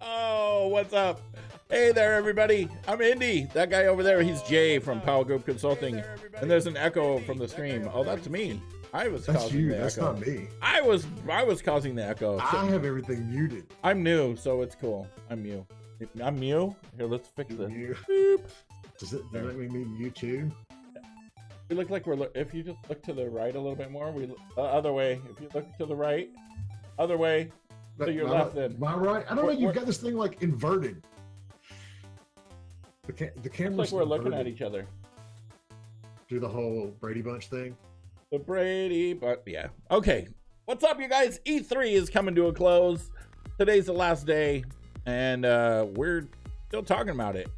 Oh, what's up? Hey there, everybody. I'm Indy. That guy over there, he's Jay from Power Group Consulting. And there's an echo from the stream. Oh, that's me. I was That's causing you. the That's echo. not me. I was causing the echo. I have everything muted. I'm new, so it's cool. I'm Mew. I'm Mew. Here, let's fix this. Boop. Does that mean you too? We look like we're. If you just look to the right a little bit more, we other way. If you look to the right, other way. To your left, then. Am I right? I don't know. You've got this thing like inverted. The camera's like we're looking at each other. Do the whole Brady Bunch thing. The Brady, but yeah. Okay. What's up, you guys? E3 is coming to a close. Today's the last day, and we're still talking about it.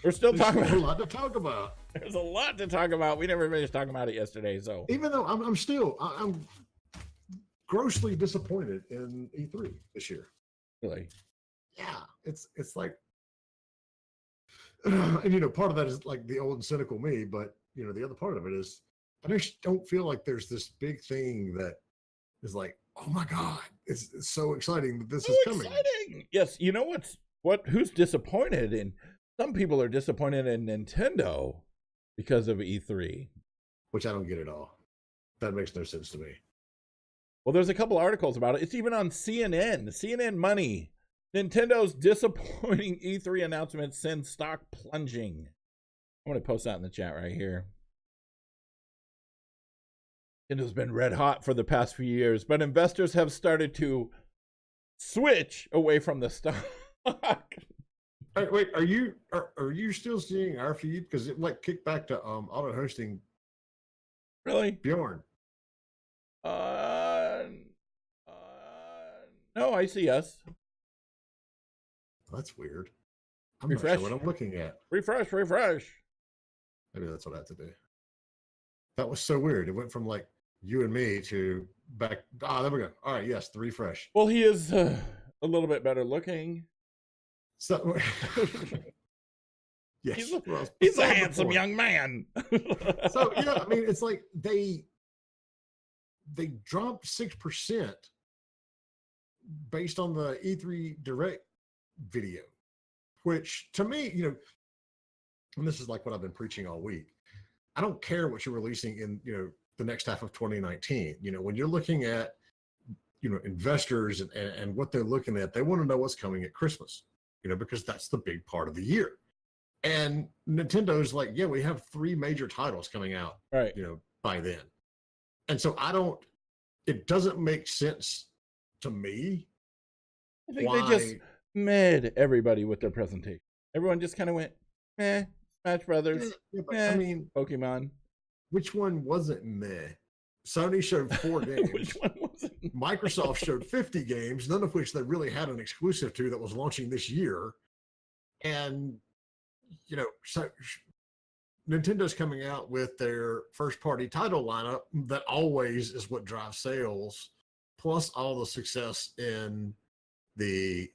We're still talking about a lot to talk about. There's a lot to talk about. We never finished talking about it yesterday, so even though I'm grossly disappointed in E3 this year. Really? Yeah, it's like, and you know, part of that is like the old and cynical me, but you know, the other part of it is I just don't feel like there's this big thing that is like, oh my god, it's so exciting that this is coming. Yes, you know who's disappointed in? Some people are disappointed in Nintendo because of E3, which I don't get at all. That makes no sense to me. Well, there's a couple articles about it. It's even on CNN. CNN Money. Nintendo's disappointing E3 announcement sends stock plunging. I'm going to post that in the chat right here. Nintendo's been red hot for the past few years, but investors have started to switch away from the stock. Wait, are you still seeing our feed? Because it like kicked back to auto hosting. Really? Bjorn. No, I see us. That's weird. I'm Refresh. not sure what I'm looking at. Refresh. Maybe that's what I have to do. That was so weird. It went from like you and me to back. Ah, there we go. All right, yes, the refresh. Well, he is a little bit better looking. So, yes, he's a handsome young man. So yeah, I mean, it's like they dropped 6% based on the E3 Direct video, which to me, you know, and this is like what I've been preaching all week. I don't care what you're releasing in, you know, the next half of 2019. You know, when you're looking at, you know, investors and what they're looking at, they want to know what's coming at Christmas, you know, because that's the big part of the year. And Nintendo's like, yeah, we have 3 major titles coming out, right, you know, by then. And so it doesn't make sense to me. I think they just mad everybody with their presentation. Everyone just kind of went, Smash Brothers, I mean, Pokemon. Which one wasn't meh? Sony showed 4 games. Which one wasn't? Microsoft showed 50 games, none of which they really had an exclusive to that was launching this year. And, you know, so Nintendo's coming out with their first-party title lineup that always is what drives sales, plus all the success in the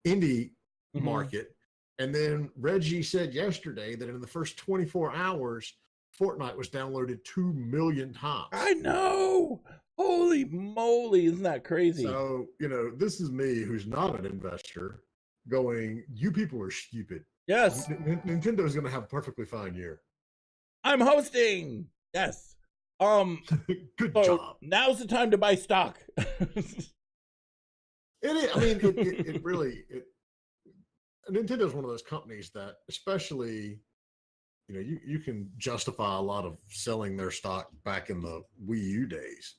indie market. And then Reggie said yesterday that in the first 24 hours, Fortnite was downloaded 2 million times. I know. Holy moly. Isn't that crazy? So, you know, this is me who's not an investor going, you people are stupid. Yes. Nintendo is going to have a perfectly fine year. I'm hosting. Yes. Good job. Now's the time to buy stock. It is. I mean, it really, Nintendo is one of those companies that, especially, you know, you can justify a lot of selling their stock back in the Wii U days,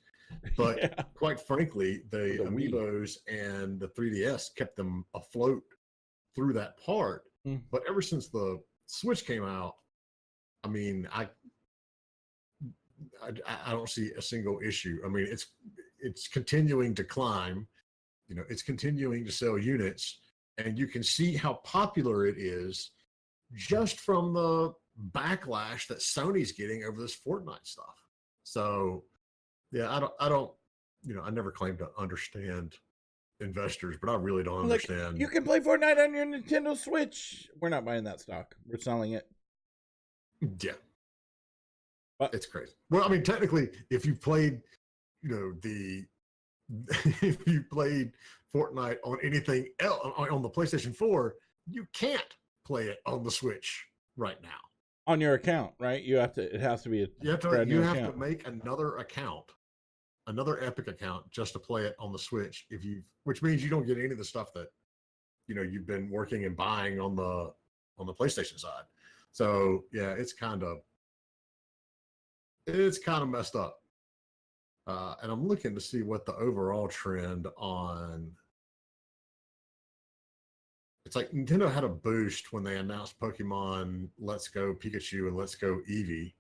but yeah, quite frankly, the Amiibos and the 3DS kept them afloat through that part. But ever since the Switch came out, I mean, I don't see a single issue. I mean, it's continuing to climb. You know, it's continuing to sell units, and you can see how popular it is just from the backlash that Sony's getting over this Fortnite stuff. So, yeah, I don't, you know, I never claimed to understand investors, but I really don't understand. You can play Fortnite on your Nintendo Switch. We're not buying that stock. We're selling it. Yeah. It's crazy. Well, I mean, technically, if you played, you know, the if you played Fortnite on anything else on the PlayStation 4, you can't play it on the Switch right now. On your account, right? You have to. It has to be a You have brand new account. to make another account, another Epic account, just to play it on the Switch. Which means you don't get any of the stuff that you've been working and buying on the PlayStation side. So yeah, it's kind of messed up. And I'm looking to see what the overall trend on. It's like Nintendo had a boost when they announced Pokemon Let's Go Pikachu and Let's Go Eevee,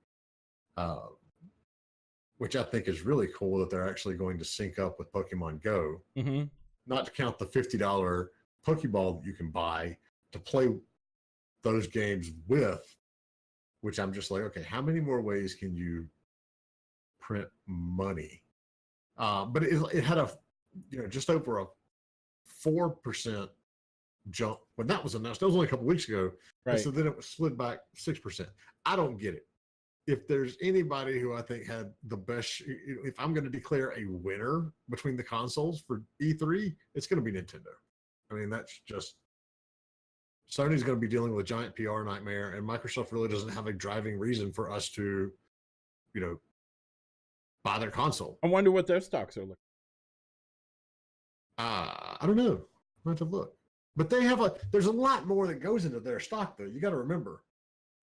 which I think is really cool that they're actually going to sync up with Pokemon Go. Mm-hmm. Not to count the $50 Pokeball that you can buy to play those games with, which I'm just like, okay, how many more ways can you print money? But it had a, just over a 4% jump when that was announced. That was only a couple weeks ago. Right. So then it was slid back 6%. I don't get it. If there's anybody who I think had the best, if I'm going to declare a winner between the consoles for E3, it's going to be Nintendo. I mean, that's just, Sony's going to be dealing with a giant PR nightmare, and Microsoft really doesn't have a driving reason for us to, buy their console. I wonder what their stocks are looking. I don't know. I have to look. But they have there's a lot more that goes into their stock, though. You got to remember,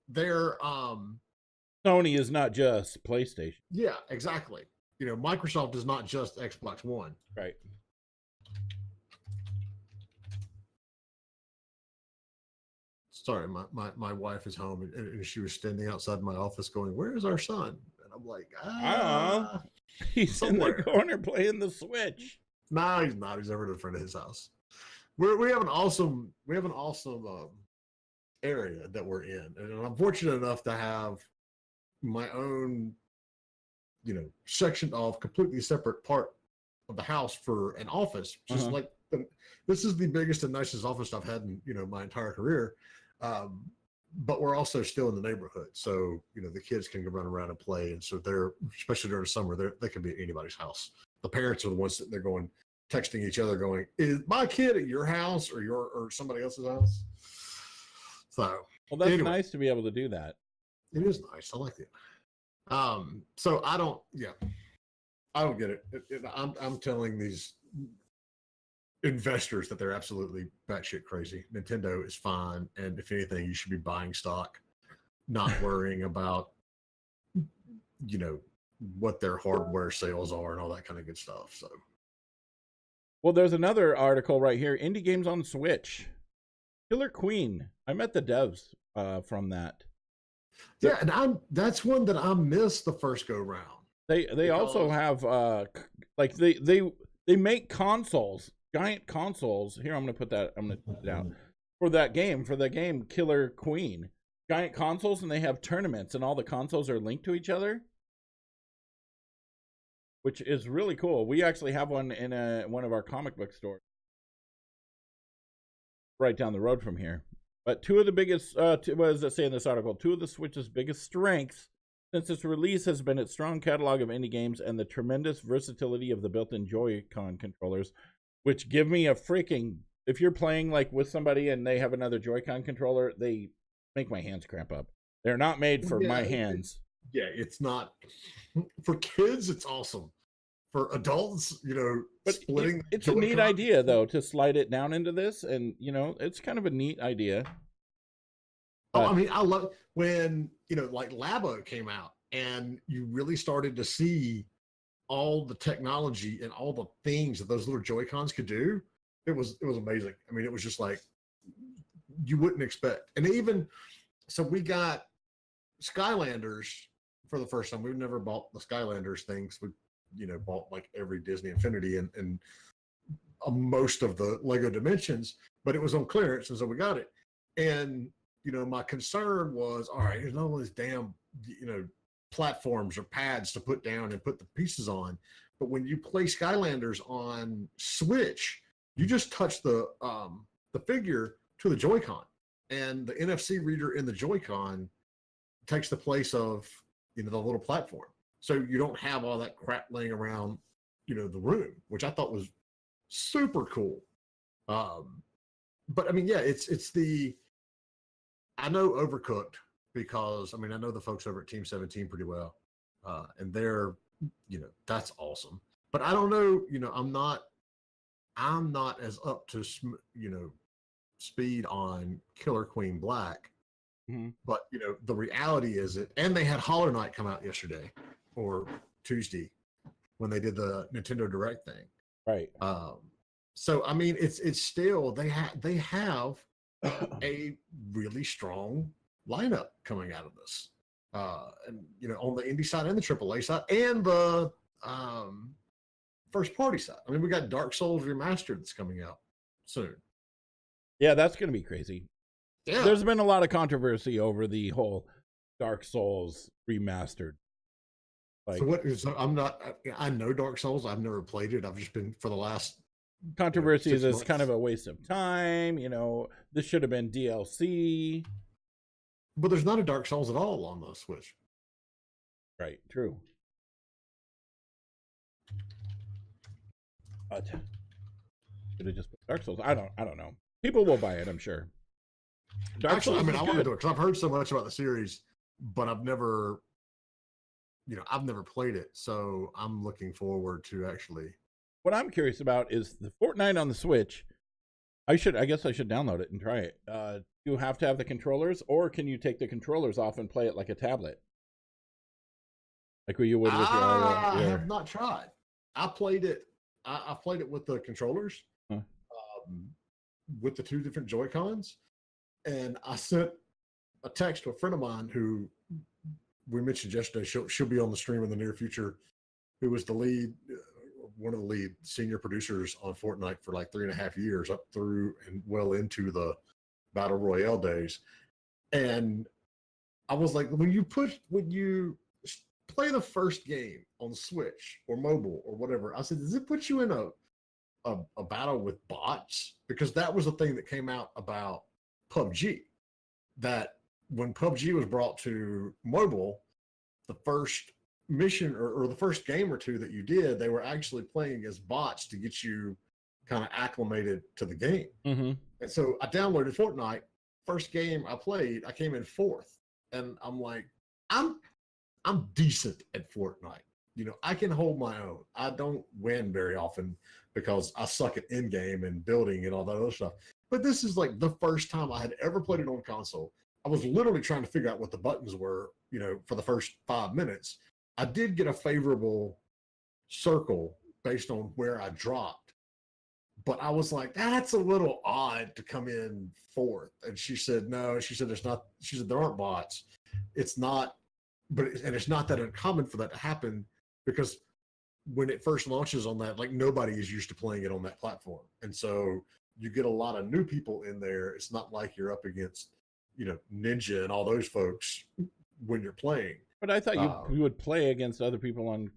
their Sony is not just PlayStation. Yeah, exactly. Microsoft is not just Xbox One. Right. Sorry, my wife is home, and she was standing outside my office going, "Where's our son?" And I'm like, he's somewhere in the corner playing the Switch. No, he's not. He's over to the front of his house. We have an awesome area that we're in, and I'm fortunate enough to have my own section of completely separate part of the house for an office, which is like this is the biggest and nicest office I've had in my entire career. But we're also still in the neighborhood, so the kids can go run around and play, and so they're, especially during the summer, they can be at anybody's house. The parents are the ones that they're going texting each other going, "Is my kid at your house or somebody else's house?" So well, that's nice to be able to do that. It is nice. I like it. So I don't get it. I'm telling these investors that they're absolutely batshit crazy. Nintendo is fine, and if anything, you should be buying stock, not worrying about what their hardware sales are and all that kind of good stuff. So, well, there's another article right here: indie games on Switch. Killer Queen. I met the devs from that. Yeah, and that's one that I missed the first go round. They also have like they make consoles, giant consoles. Here, I'm gonna put it out for that game Killer Queen. Giant consoles, and they have tournaments, and all the consoles are linked to each other, which is really cool. We actually have one in one of our comic book stores right down the road from here. But two of the biggest, what does it say in this article? Two of the Switch's biggest strengths since its release has been its strong catalog of indie games and the tremendous versatility of the built-in Joy-Con controllers, which give me a freaking, if you're playing like with somebody and they have another Joy-Con controller, they make my hands cramp up. They're not made for my hands. It's not. For kids, it's awesome. For adults, but splitting. It's a neat idea, though, to slide it down into this, and it's kind of a neat idea. I mean, I love when like Labo came out, and you really started to see all the technology and all the things that those little Joy-Cons could do. It was amazing. I mean, it was just like you wouldn't expect. And even so, we got Skylanders for the first time. We've never bought the Skylanders things. We bought like every Disney Infinity and most of the Lego Dimensions, but it was on clearance, and so we got it. And my concern was, all right, there's not all these damn platforms or pads to put down and put the pieces on. But when you play Skylanders on Switch, you just touch the figure to the Joy-Con, and the NFC reader in the Joy-Con takes the place of the little platform. So you don't have all that crap laying around, the room, which I thought was super cool. But I mean, yeah, it's the, I know Overcooked because I mean I know the folks over at Team 17 pretty well, and they're, that's awesome. But I don't know, I'm not as up to speed on Killer Queen Black. Mhm. But the reality is and they had Hollow Knight come out yesterday or Tuesday when they did the Nintendo Direct thing. Right. So I mean, it's still they have a really strong lineup coming out of this, and on the indie side and the AAA side and the first party side. I mean, we got Dark Souls Remastered that's coming out soon. Yeah, that's gonna be crazy. Yeah, There's been a lot of controversy over the whole Dark Souls remastered. Like, so what is? I'm not. I know Dark Souls. I've never played it. I've just been for the last controversy is 6 it's kind of a waste of time. This should have been DLC. But there's not a Dark Souls at all on the Switch. Right. True. But should have just put Dark Souls. I don't know. People will buy it, I'm sure. Actually, I mean, I want to do it because I've heard so much about the series, but I've never played it. So I'm looking forward to actually. What I'm curious about is the Fortnite on the Switch. I guess I should download it and try it. You have to have the controllers, or can you take the controllers off and play it like a tablet? Like what you would with your I have not tried. I played it. I played it with the controllers, with the 2 different Joy-Cons. And I sent a text to a friend of mine who we mentioned yesterday. She'll be on the stream in the near future, who was the lead, one of the lead senior producers on Fortnite for like 3.5 years, up through and well into the Battle Royale days. And I was like, when you play the first game on Switch or mobile or whatever, I said, does it put you in a battle with bots? Because that was the thing that came out about PUBG, that when PUBG was brought to mobile, the first mission or the first game or 2 that you did, they were actually playing as bots to get you kind of acclimated to the game. Mm-hmm. And so I downloaded Fortnite. First game I played, I came in 4th, and I'm like, I'm decent at Fortnite. I can hold my own. I don't win very often because I suck at in-game and building and all that other stuff. But this is like the first time I had ever played it on console. I was literally trying to figure out what the buttons were, for the first 5 minutes. I did get a favorable circle based on where I dropped, but I was like, that's a little odd to come in 4th. And she said, no, she said, there's not, she said, there aren't bots. It's not, and it's not that uncommon for that to happen, because when it first launches on that, like, nobody is used to playing it on that platform. And so you get a lot of new people in there. It's not like you're up against, Ninja and all those folks when you're playing. But I thought you would play against other people on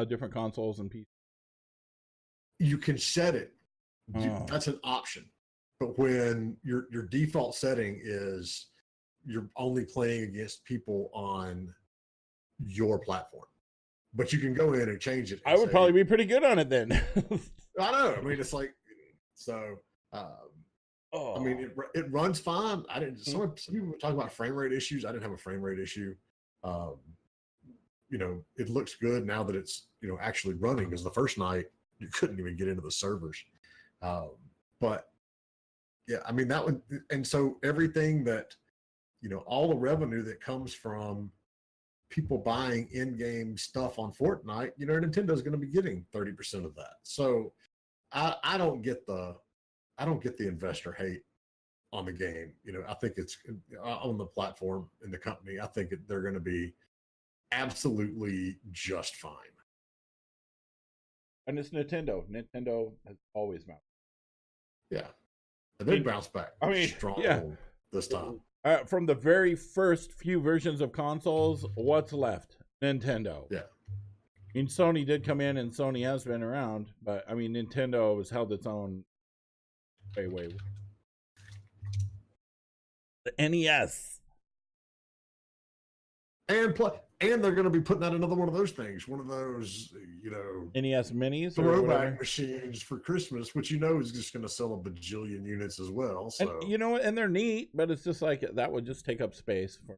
different consoles and PC. You can set it. That's an option. But when your default setting is you're only playing against people on your platform, but you can go in and change it. I would probably be pretty good on it then. I know. I mean, it's like, so, I mean, it runs fine. I didn't, some people were talking about frame rate issues. I didn't have a frame rate issue. It looks good now that it's, actually running, because the first night you couldn't even get into the servers. But yeah, I mean, that would, and so everything that, all the revenue that comes from people buying in-game stuff on Fortnite, Nintendo's going to be getting 30% of that. So I don't get the investor hate on the game. I think it's on the platform and the company. I think they're going to be absolutely just fine. And it's Nintendo. Nintendo has always bounced. Yeah. And they bounced back strong this time. From the very first few versions of consoles, what's left? Nintendo. Yeah. I mean, Sony did come in, and Sony has been around, but I mean, Nintendo has held its own way. The NES. And And they're going to be putting out another one of those things, one of those, NES minis or throwback whatever machines for Christmas, which is just going to sell a bajillion units as well. So and and they're neat, but it's just like that would just take up space for.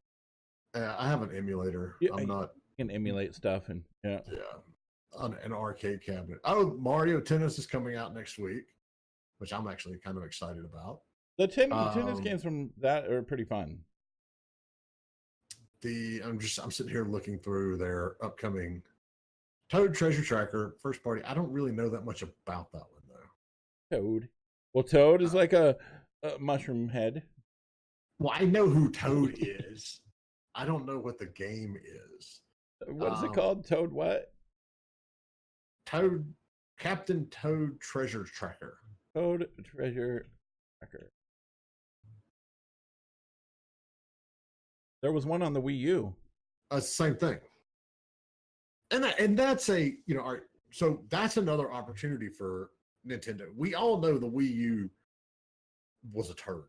I have an emulator. I'm not. You can emulate stuff and yeah. On an arcade cabinet. Oh, Mario Tennis is coming out next week, which I'm actually kind of excited about. The tennis games from that are pretty fun. I'm sitting here looking through their upcoming Toad Treasure Tracker first party. I don't really know that much about that one though. Toad. Well, Toad is like a mushroom head. Well, I know who Toad is. I don't know what the game is. What is it called? Toad what? Captain Toad Treasure Tracker. Toad Treasure Tracker. There was one on the Wii U. Same thing. And that's so that's another opportunity for Nintendo. We all know the Wii U was a turd,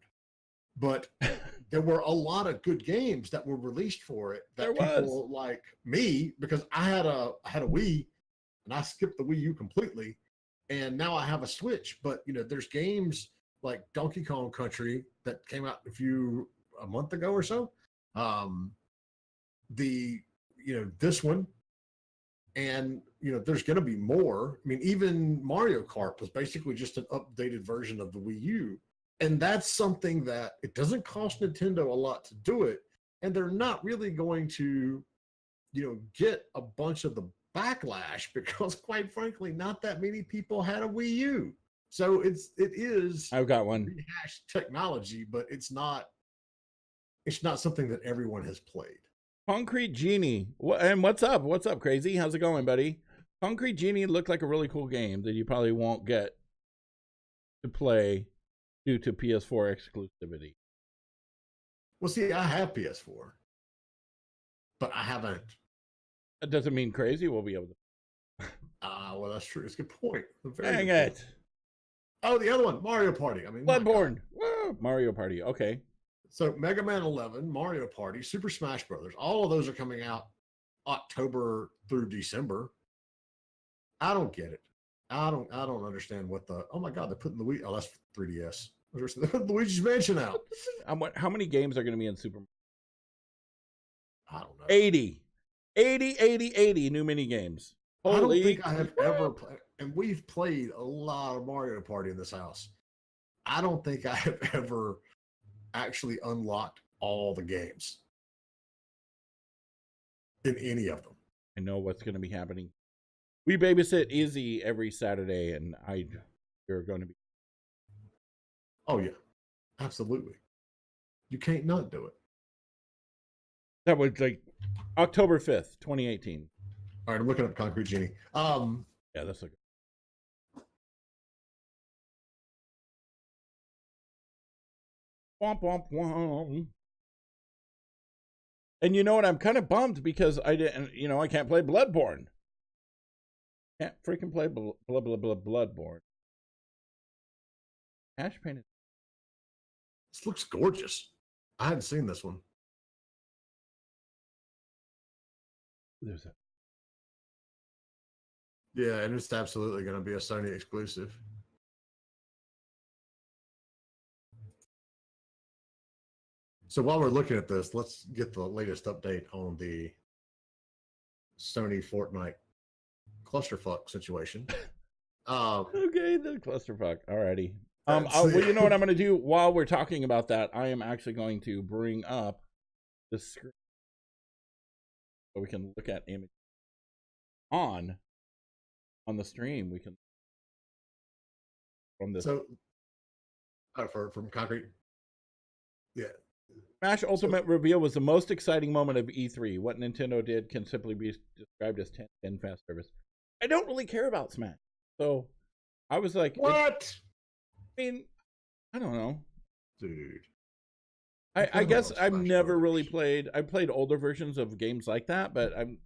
but there were a lot of good games that were released for it that people like me, because I had a Wii and I skipped the Wii U completely, and now I have a Switch. But there's games like Donkey Kong Country that came out a month ago or so. This one, and there's going to be more. I mean, even Mario Kart was basically just an updated version of the Wii U, and that's something that it doesn't cost Nintendo a lot to do it, and they're not really going to get a bunch of the backlash because, quite frankly, not that many people had a Wii U. So it is I've got one rehashed technology, but it's not something that everyone has played. Concrete Genie. And what's up? What's up, Crazy? How's it going, buddy? Concrete Genie looked like a really cool game that you probably won't get to play due to PS4 exclusivity. Well, see, I have PS4, but I haven't. That doesn't mean Crazy will be able to. Well, that's true. It's a good point. Dang it. Oh, the other one, Mario Party. I mean, Bloodborne. Woo! Mario Party. Okay. So Mega Man 11, Mario Party, Super Smash Brothers, all of those are coming out October through December. I don't get it. I don't understand what oh my God, they're putting the Wii. Oh, that's 3DS. They're putting Luigi's Mansion out. How many games are going to be in Super? I don't know. 80 new mini games. I don't think I have ever played, and we've played a lot of Mario Party in this house. I don't think I have ever actually unlocked all the games in any of them. I know what's going to be happening. We babysit Izzy every Saturday, and you're going to be. Oh yeah, absolutely. You can't not do it. That was like October 5th, 2018. All right, I'm looking up Concrete Genie. Yeah, that's okay. Womp womp womp. And you know what? I'm kind of bummed because I didn't. I can't play Bloodborne. Can't freaking play Bloodborne. Ash painted. This looks gorgeous. I hadn't seen this one. There's a. Yeah, and it's absolutely going to be a Sony exclusive. So while we're looking at this, let's get the latest update on the Sony Fortnite clusterfuck situation. Okay, the clusterfuck. Alrighty. Well, you know what I'm going to do while we're talking about that? I am actually going to bring up the screen so we can look at image on the stream. We can from this. So from Concrete. Yeah. Smash Ultimate reveal was the most exciting moment of E3. What Nintendo did can simply be described as 10 fast service. I don't really care about Smash, so I was like, what? I mean, I don't know, dude. I guess I've never really played. I played older versions of games like that, but I'm.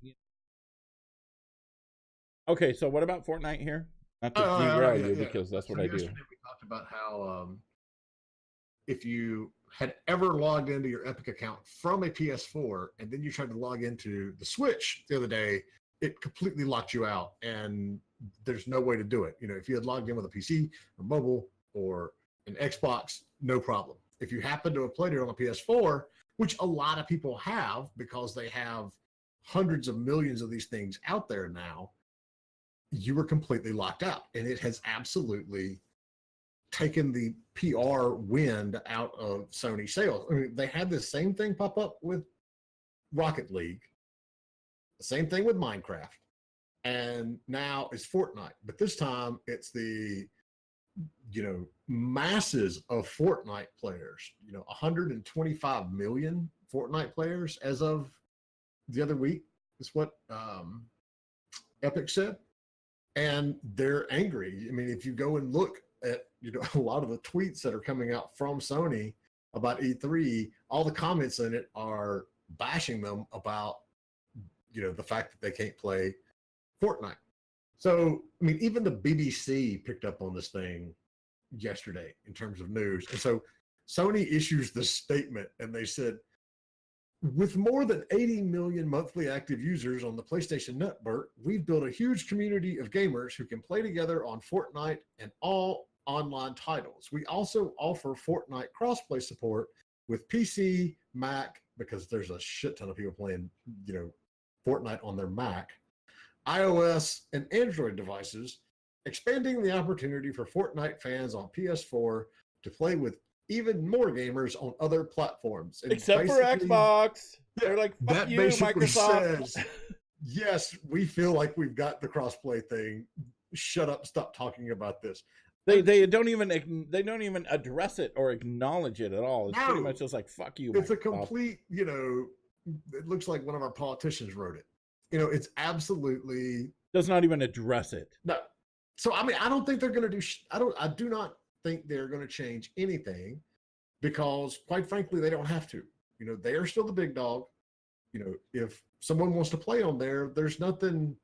Okay, so what about Fortnite here? Not to derail you because that's what I do. Yesterday we talked about how if you had ever logged into your Epic account from a PS4 and then you tried to log into the Switch the other day, it completely locked you out and there's no way to do it. You know, if you had logged in with a PC or mobile or an Xbox, no problem. If you happen to have played it on a PS4, which a lot of people have because they have hundreds of millions of these things out there now, you were completely locked out. And it has absolutely taken the PR wind out of Sony sales. I mean, they had this same thing pop up with Rocket League, the same thing with Minecraft, and now it's Fortnite. But this time it's the, you know, masses of Fortnite players, you know, 125 million Fortnite players as of the other week is what Epic said. And they're angry. I mean, if you go and look at, you know, a lot of the tweets that are coming out from Sony about E3, all the comments in it are bashing them about, you know, the fact that they can't play Fortnite. So, I mean, even the BBC picked up on this thing yesterday in terms of news. And so Sony issues this statement and they said, with more than 80 million monthly active users on the PlayStation Network, we've built a huge community of gamers who can play together on Fortnite and all online titles. We also offer Fortnite crossplay support with PC, Mac, because there's a shit ton of people playing, you know, Fortnite on their Mac, iOS, and Android devices, expanding the opportunity for Fortnite fans on PS4 to play with even more gamers on other platforms. And except for Xbox. They're like, fuck that you, basically Microsoft. says, yes, we feel like we've got the crossplay thing. Shut up, stop talking about this. They don't even address it or acknowledge it at all. It's pretty much just like, fuck you, It's Microsoft. a complete, you know, it looks like one of our politicians wrote it. You know, it's absolutely does not even address it. No. So I mean, I don't think they're going to do. I do not think they're going to change anything because, quite frankly, they don't have to. You know, they are still the big dog. You know, if someone wants to play on there, there's nothing.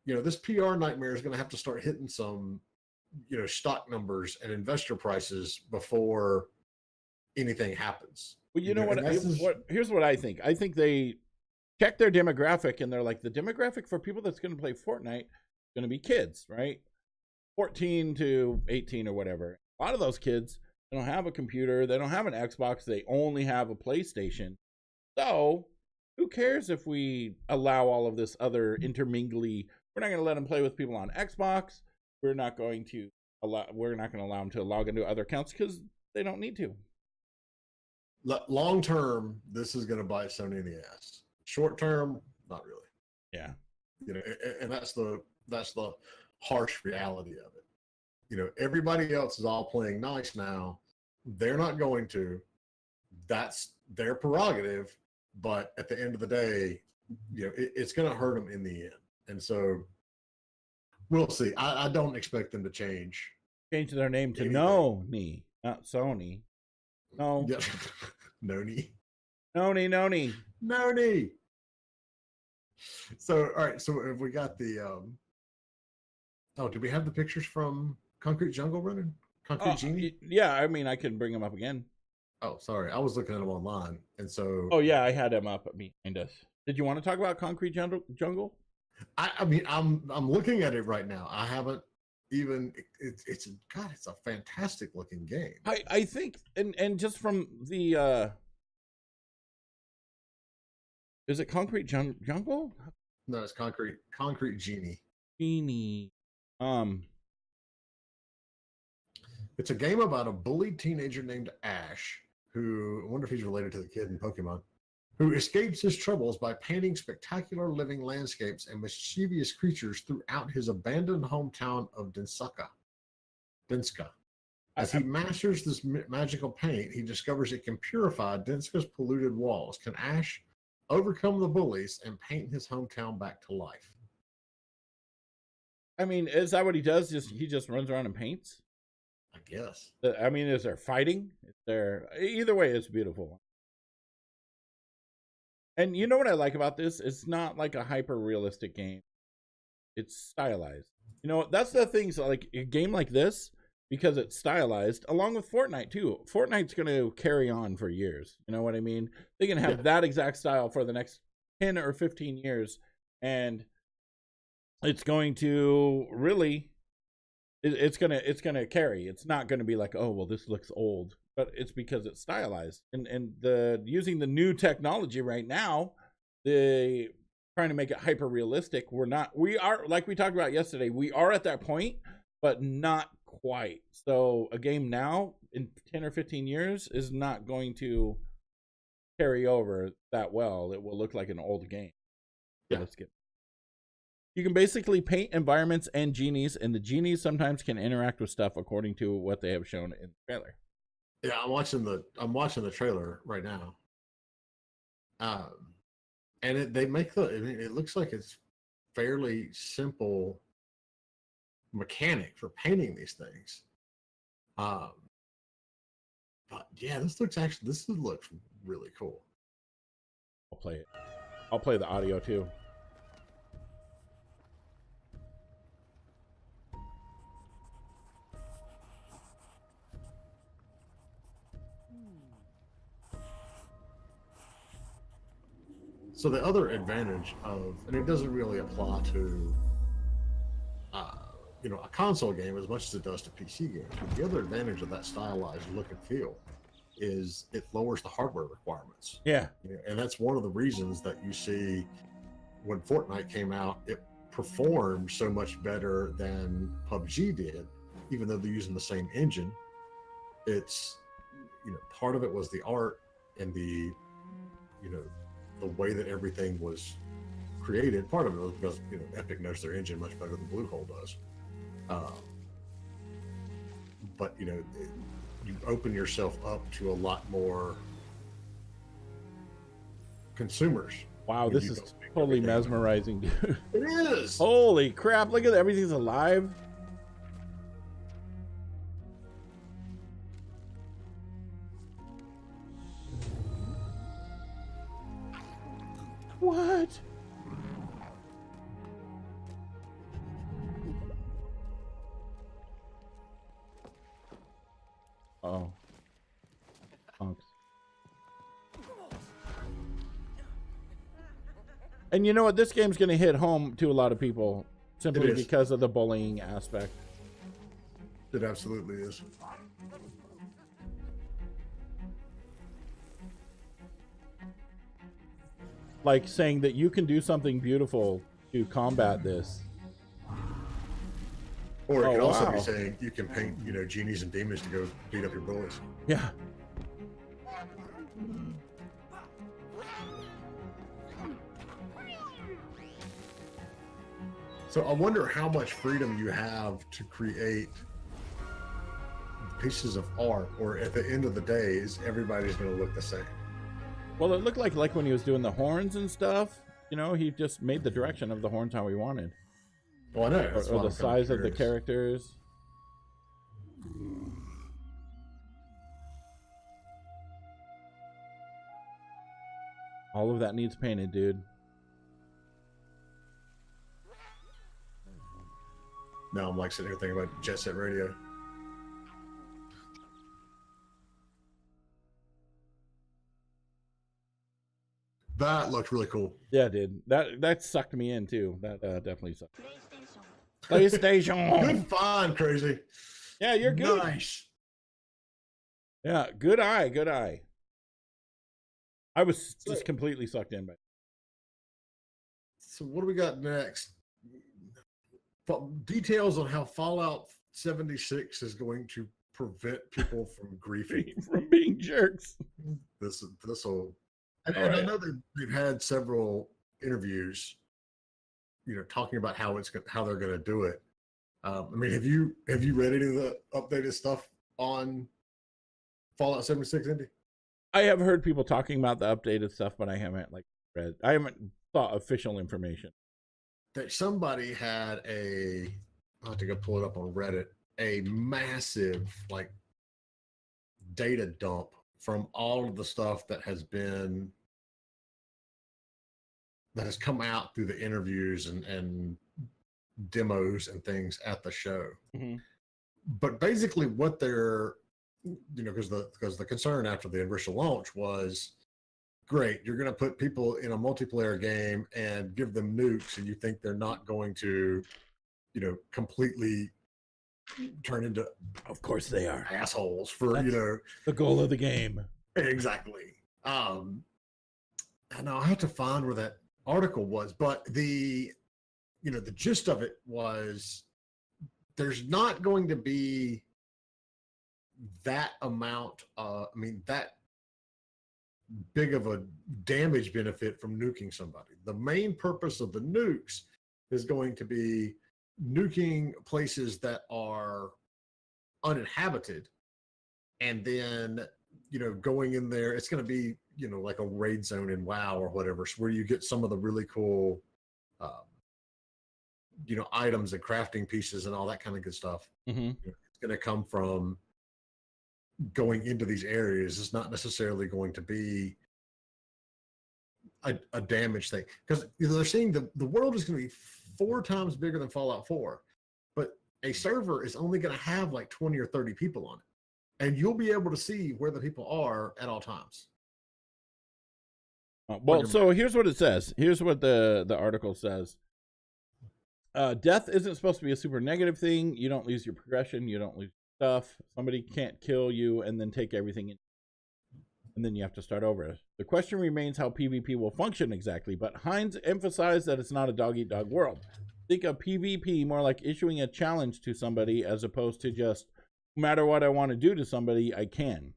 You know, this PR nightmare is going to have to start hitting some, you know, stock numbers and investor prices before anything happens. Well, you know what? Here's what I think. I think they check their demographic and they're like, the demographic for people that's going to play Fortnite is going to be kids, right? 14 to 18 or whatever. A lot of those kids, they don't have a computer. They don't have an Xbox. They only have a PlayStation. So who cares if we allow all of this other intermingly? We're not going to let them play with people on Xbox. We're not going to allow them to log into other accounts because they don't need to. Long term, this is going to bite Sony in the ass. Short term, not really. Yeah. You know, and that's the harsh reality of it. You know, everybody else is all playing nice now. They're not going to. That's their prerogative. But at the end of the day, you know, it's going to hurt them in the end. And so we'll see. I don't expect them to change Their name to Noni, not Sony. No. Yeah. Noni. So, all right. So if we got the, do we have the pictures from Concrete Jungle running? Concrete Genie? Yeah. I mean, I can bring them up again. Oh, sorry. I was looking at them online. And so. Oh, yeah. I had them up behind us. Did you want to talk about Concrete Jungle? I mean, I'm looking at it right now. I haven't even, it's a fantastic looking game. I think, and just from the, is it Concrete Jungle? No, it's Concrete Genie. Genie. It's a game about a bullied teenager named Ash, who, I wonder if he's related to the kid in Pokemon, who escapes his troubles by painting spectacular living landscapes and mischievous creatures throughout his abandoned hometown of Denska. As he masters this magical paint, he discovers it can purify Denska's polluted walls. Can Ash overcome the bullies and paint his hometown back to life? I mean, is that what he does? He just runs around and paints? I guess. I mean, is there fighting? Either way, it's beautiful. And you know what I like about this? It's not like a hyper realistic game. It's stylized. You know, that's the thing. So like a game like this, because it's stylized, along with Fortnite too. Fortnite's going to carry on for years. You know what I mean? They can have that exact style for the next 10 or 15 years, and it's going to really, it's gonna carry. It's not going to be like, oh well, this looks old, but it's because it's stylized, and the using the new technology right now, the trying to make it hyper realistic. We are, like we talked about yesterday, we are at that point, but not quite. So a game now in 10 or 15 years is not going to carry over that well. It will look like an old game. Yeah. Let's get. You can basically paint environments and genies, and the genies sometimes can interact with stuff according to what they have shown in the trailer. Yeah, I'm watching the trailer right now. And it looks like it's fairly simple mechanic for painting these things. But yeah, this looks really cool. I'll play it. I'll play the audio too. So the other advantage and it doesn't really apply to, a console game as much as it does to PC games. But the other advantage of that stylized look and feel is it lowers the hardware requirements. Yeah. And that's one of the reasons that you see when Fortnite came out, it performed so much better than PUBG did, even though they're using the same engine. It's, part of it was the art and the way that everything was created. Part of it was because Epic knows their engine much better than Bluehole does. But you open yourself up to a lot more consumers. Wow, this is totally mesmerizing, dude. It is. Holy crap! Look at that. Everything's alive. What? Oh. Punks. And you know what? This game's going to hit home to a lot of people simply because of the bullying aspect. It absolutely is. Like saying that you can do something beautiful to combat this. Or it could also be saying you can paint, genies and demons to go beat up your bullies. Yeah. So I wonder how much freedom you have to create pieces of art, or at the end of the day, is everybody's going to look the same? Well, it looked like when he was doing the horns and stuff, he just made the direction of the horns how he wanted. Well, I know. Or the size of the characters. All of that needs painted, dude. Now I'm sitting here thinking about Jet Set Radio. That looked really cool. Yeah, dude. That sucked me in too. That definitely sucked. PlayStation. Good find, Crazy. Yeah, you're good. Nice. Yeah, good eye. Good eye. I was just completely sucked in by it. So what do we got next? Details on how Fallout 76 is going to prevent people from griefing. From being jerks. This will. And I know that they've had several interviews, talking about how they're going to do it. Have you read any of the updated stuff on Fallout 76, Indy? I have heard people talking about the updated stuff, but I haven't read. I haven't saw official information. That somebody had I'll have to go pull it up on Reddit, a massive data dump from all of the stuff that has come out through the interviews and demos and things at the show. Mm-hmm. but basically what they're, because the concern after the initial launch was, great, you're going to put people in a multiplayer game and give them nukes, and you think they're not going to, completely turn into, of course they are, assholes for, That's the goal of the game. Exactly. And I have to find where that article was, but the gist of it was, there's not going to be that amount, that big of a damage benefit from nuking somebody. The main purpose of the nukes is going to be nuking places that are uninhabited, and then going in there, it's going to be like a raid zone in WoW or whatever, so where you get some of the really cool items and crafting pieces and all that kind of good stuff. Mm-hmm. It's going to come from going into these areas. It's not necessarily going to be a damage thing, because they're saying the world is going to be 4 times bigger than Fallout 4, but a server is only going to have like 20 or 30 people on it, and you'll be able to see where the people are at all times. Well, so here's what it says. Here's what the article says. Death isn't supposed to be a super negative thing. You don't lose your progression. You don't lose stuff. Somebody can't kill you and then take everything in, and then you have to start over. The question remains how PvP will function exactly, but Hines emphasized that it's not a dog-eat-dog world. Think of PvP more like issuing a challenge to somebody as opposed to just, no matter what I want to do to somebody, I can.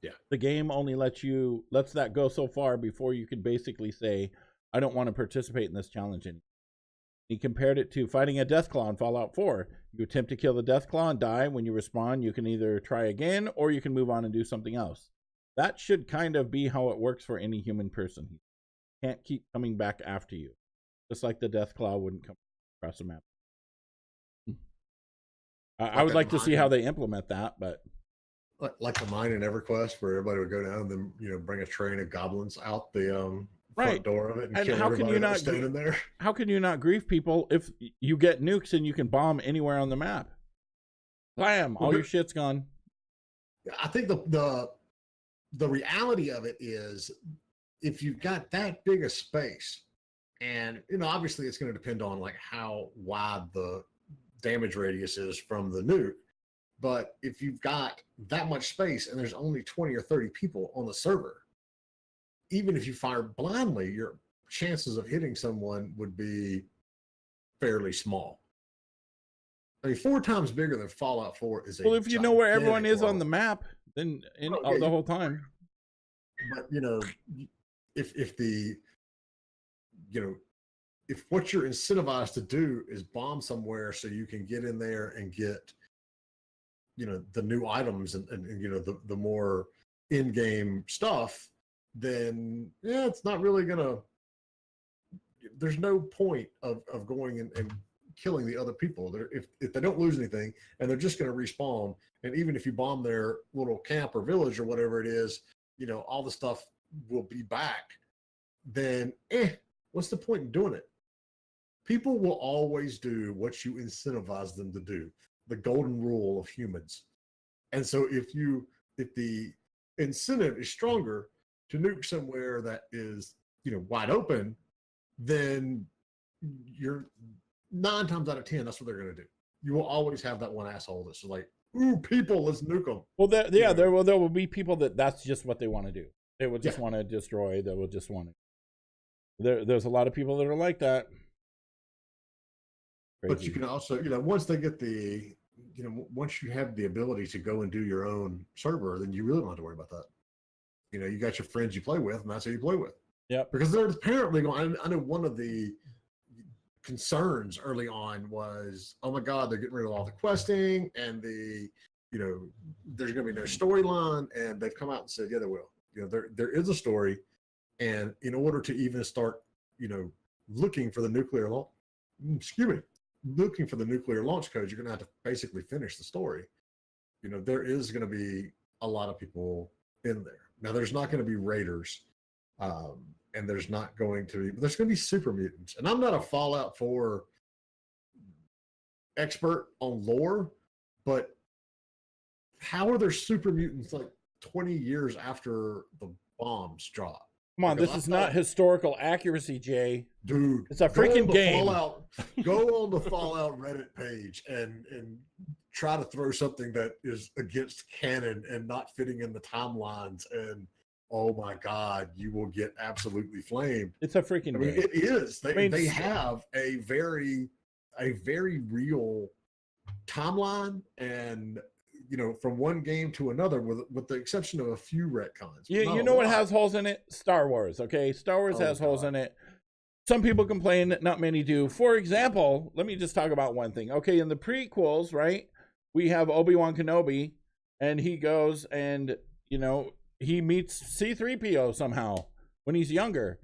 Yeah. The game only lets that go so far before you can basically say, I don't want to participate in this challenge anymore. He compared it to fighting a Deathclaw in Fallout 4. You attempt to kill the Deathclaw and die. When you respawn, you can either try again or you can move on and do something else. That should kind of be how it works for any human person. You can't keep coming back after you. Just like the Deathclaw wouldn't come across the map. I would like to see how they implement that, but... Like the mine in EverQuest, where everybody would go down and then, bring a train of goblins out the... right. front door of it and kill how everybody can you not standing there. How can you not grief people if you get nukes and you can bomb anywhere on the map? Blam! All your shit's gone. I think the reality of it is, if you've got that big a space, and obviously it's going to depend on like how wide the damage radius is from the nuke, but if you've got that much space and there's only 20 or 30 people on the server, even if you fire blindly, your chances of hitting someone would be fairly small. I mean, 4 times bigger than Fallout 4 is a... Well, if you know where everyone is on the map, then the whole time. But if the if what you're incentivized to do is bomb somewhere so you can get in there and get the new items and the more in-game stuff, then it's not really gonna, there's no point of going and killing the other people. If they don't lose anything and they're just going to respawn, and even if you bomb their little camp or village or whatever it is, all the stuff will be back, then what's the point in doing it? People will always do what you incentivize them to do, the golden rule of humans. And so if the incentive is stronger to nuke somewhere that is, wide open, then you're 9 times out of 10, that's what they're going to do. You will always have that one asshole that's like, ooh, people, let's nuke them. Well, there will be people that's just what they want to do. They will just want to destroy. They will just want to. There's a lot of people that are like that. Crazy. But you can also, once they get the, once you have the ability to go and do your own server, then you really don't have to worry about that. You got your friends you play with, and that's who you play with. Yeah. Because they're apparently going, I know one of the concerns early on was, oh my God, they're getting rid of all the questing and there's going to be no storyline. And they've come out and said, yeah, there will. There is a story. And in order to even start, looking for the nuclear launch codes, you're going to have to basically finish the story. There is going to be a lot of people in there. Now, there's not going to be raiders, and there's not going to be, but there's going to be super mutants. And I'm not a Fallout 4 expert on lore, but how are there super mutants like 20 years after the bombs drop? Come on, Because this I is not thought, historical accuracy, Jay. dude, It's a go on freaking the game. Go on the Fallout Reddit page and try to throw something that is against canon and not fitting in the timelines, and oh my god, you will get absolutely flamed. It's a freaking I mean, game. it is. I mean, They have a very real timeline, and from one game to another, with the exception of a few retcons. You know what has holes in it? Star Wars. Okay, Star Wars has holes in it. Some people complain, not many do. For example, let me just talk about one thing. Okay, in the prequels, right, we have Obi-Wan Kenobi, and he goes and he meets C-3PO somehow when he's younger.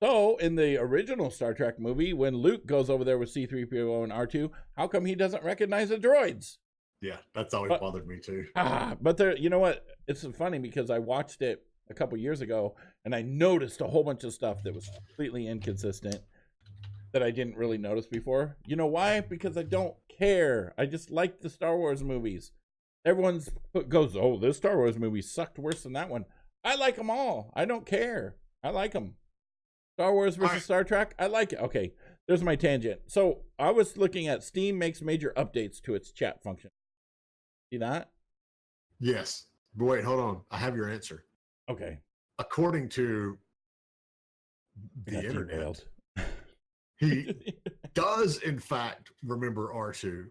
So in the original Star Trek movie, when Luke goes over there with C-3PO and R2, how come he doesn't recognize the droids? Yeah, that's always bothered me too. But there, you know what? It's funny because I watched it a couple years ago and I noticed a whole bunch of stuff that was completely inconsistent that I didn't really notice before. You know why? Because I don't care. I just like the Star Wars movies. Everyone goes, oh, this Star Wars movie sucked worse than that one. I like them all. I don't care. I like them. Star Wars versus Star Trek, I like it. Okay, there's my tangent. So I was looking at Steam makes major updates to its chat function. See that? Yes. But wait, hold on. I have your answer. Okay. According to the internet, he does in fact remember R2,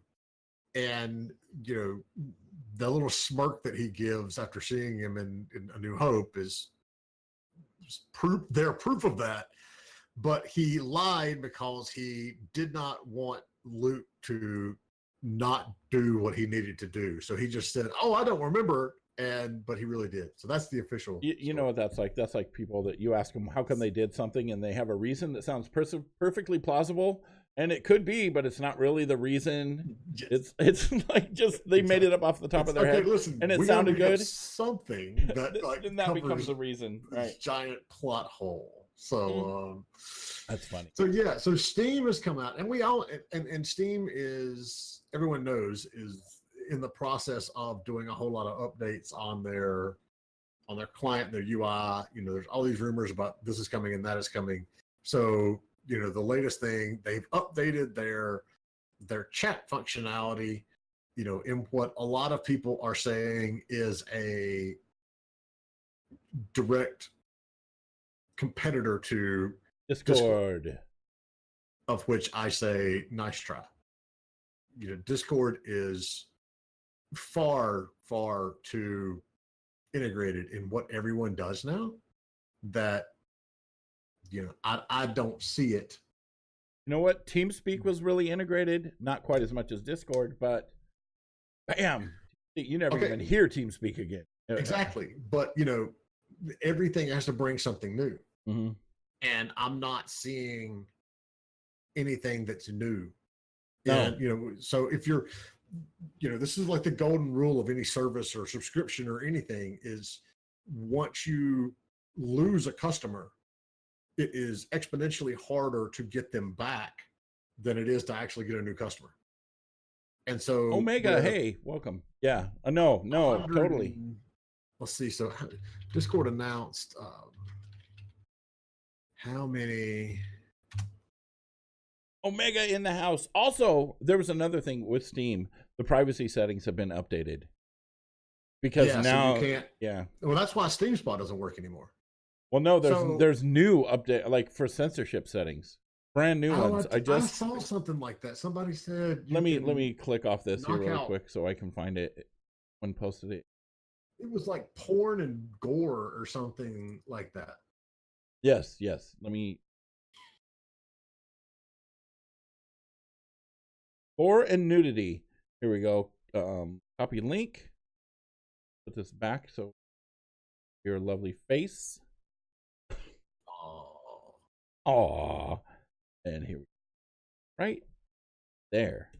and the little smirk that he gives after seeing him in A New Hope is proof. They're proof of that. But he lied because he did not want Luke to not do what he needed to do. So he just said, "Oh, I don't remember," but he really did. So that's the official. You know what that's like? That's like people that you ask them how come they did something, and they have a reason that sounds perfectly plausible, and it could be, but it's not really the reason. Yes. It's like just they made it up off the top of their head, listen, and it sounded good. Something that like then that becomes the reason, right? Giant plot hole. So that's funny. So yeah, so Steam has come out, and we all and Steam is, everyone knows, is in the process of doing a whole lot of updates on their client, their UI. There's all these rumors about this is coming and that is coming. So the latest thing, they've updated their chat functionality. In what a lot of people are saying is a direct competitor to Discord, of which I say nice try. Discord is far too integrated in what everyone does now that I don't see it. You know what? TeamSpeak was really integrated, not quite as much as Discord, but bam, you never even hear TeamSpeak again. Exactly. But everything has to bring something new. Mm-hmm. And I'm not seeing anything that's new. No. And, so if you're, this is like the golden rule of any service or subscription or anything is once you lose a customer, it is exponentially harder to get them back than it is to actually get a new customer. And so Omega, hey, welcome. Yeah. No, totally. Let's see. So Discord announced how many Omega in the house. Also, there was another thing with Steam. The privacy settings have been updated. Because now, so you can't, yeah. Well, that's why Steam Spot doesn't work anymore. Well, no, there's new update, like for censorship settings, brand new ones. I saw something like that. Somebody said. Let me click off this here real quick so I can find it. When posted it. It was like porn and gore or something like that. Yes. Let me. Gore and nudity. Here we go. Copy link. Put this back so your lovely face. Aww. And here we go. Right there.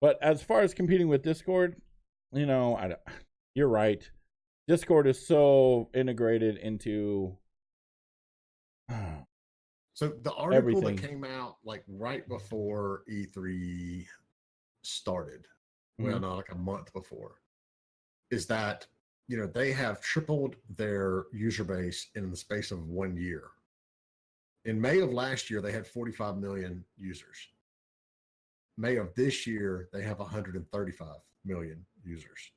But as far as competing with Discord, you're right. Discord is so integrated into So the article that came out like right before E3 started, well, not like a month before, is that they have tripled their user base in the space of 1 year. In May of last year, they had 45 million users. May of this year, they have 135 million users.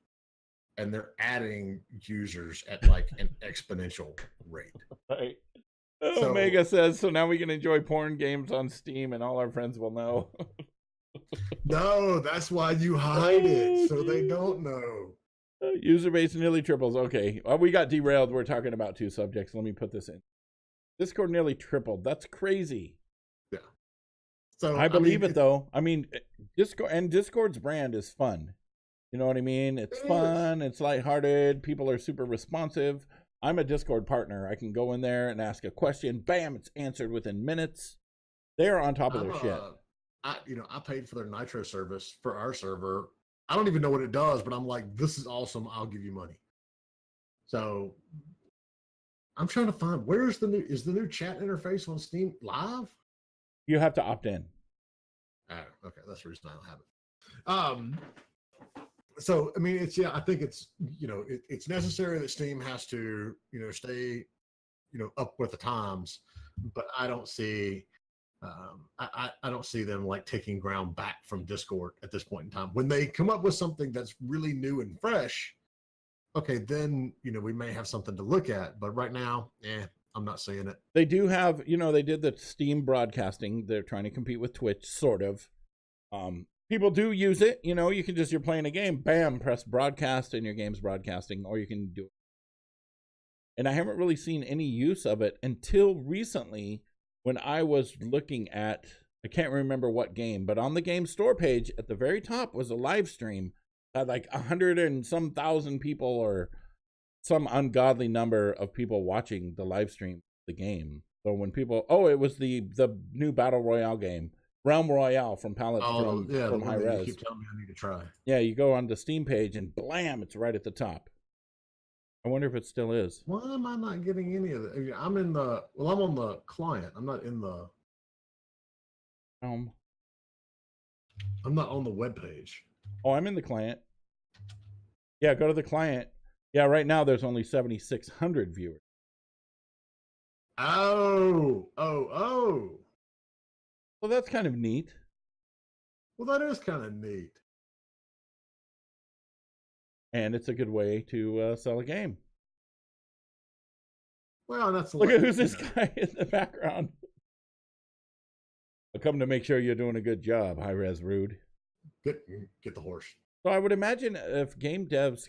And they're adding users at like an exponential rate. Right. So, Omega says, so now we can enjoy porn games on Steam and all our friends will know. No, that's why you hide it, so they don't know. User base nearly triples. Okay. Well, we got derailed. We're talking about two subjects. Let me put this in. Discord nearly tripled. That's crazy. Yeah. So I believe it though. I mean, Discord's brand is fun. You know what I mean? It's fun. It's lighthearted. People are super responsive. I'm a Discord partner. I can go in there and ask a question. Bam, it's answered within minutes. They're on top of their shit. I paid for their Nitro service for our server. I don't even know what it does, but I'm like, this is awesome. I'll give you money. So I'm trying to find is the new chat interface on Steam live? You have to opt in. Oh, okay. That's the reason I don't have it. So I mean, I think it's it's necessary that Steam has to stay up with the times, but I don't see I don't see them like taking ground back from Discord at this point in time. When they come up with something that's really new and fresh, okay, then we may have something to look at. But right now, I'm not seeing it. They do have, they did the Steam broadcasting. They're trying to compete with Twitch, sort of. People do use it. You can you're playing a game, bam, press broadcast, and your game's broadcasting, or you can do it. And I haven't really seen any use of it until recently when I was looking at, I can't remember what game, but on the game store page at the very top was a live stream. Had like 100 and some thousand people or some ungodly number of people watching the live stream of the game. So when people, it was the new Battle Royale game, Realm Royale from Pallets from High Res. You keep telling me I need to try. Yeah, you go on the Steam page and blam, it's right at the top. I wonder if it still is. Why am I not getting any of it? I'm on the client. I'm not in the. I'm not on the web page. Oh, I'm in the client. Yeah, go to the client. Yeah, right now there's only 7,600 viewers. Oh. Well, that's kind of neat. Well, that is kind of neat. And it's a good way to sell a game. Well, look at who's this guy in the background. I come to make sure you're doing a good job, High Res Rude. Get the horse. So I would imagine if game devs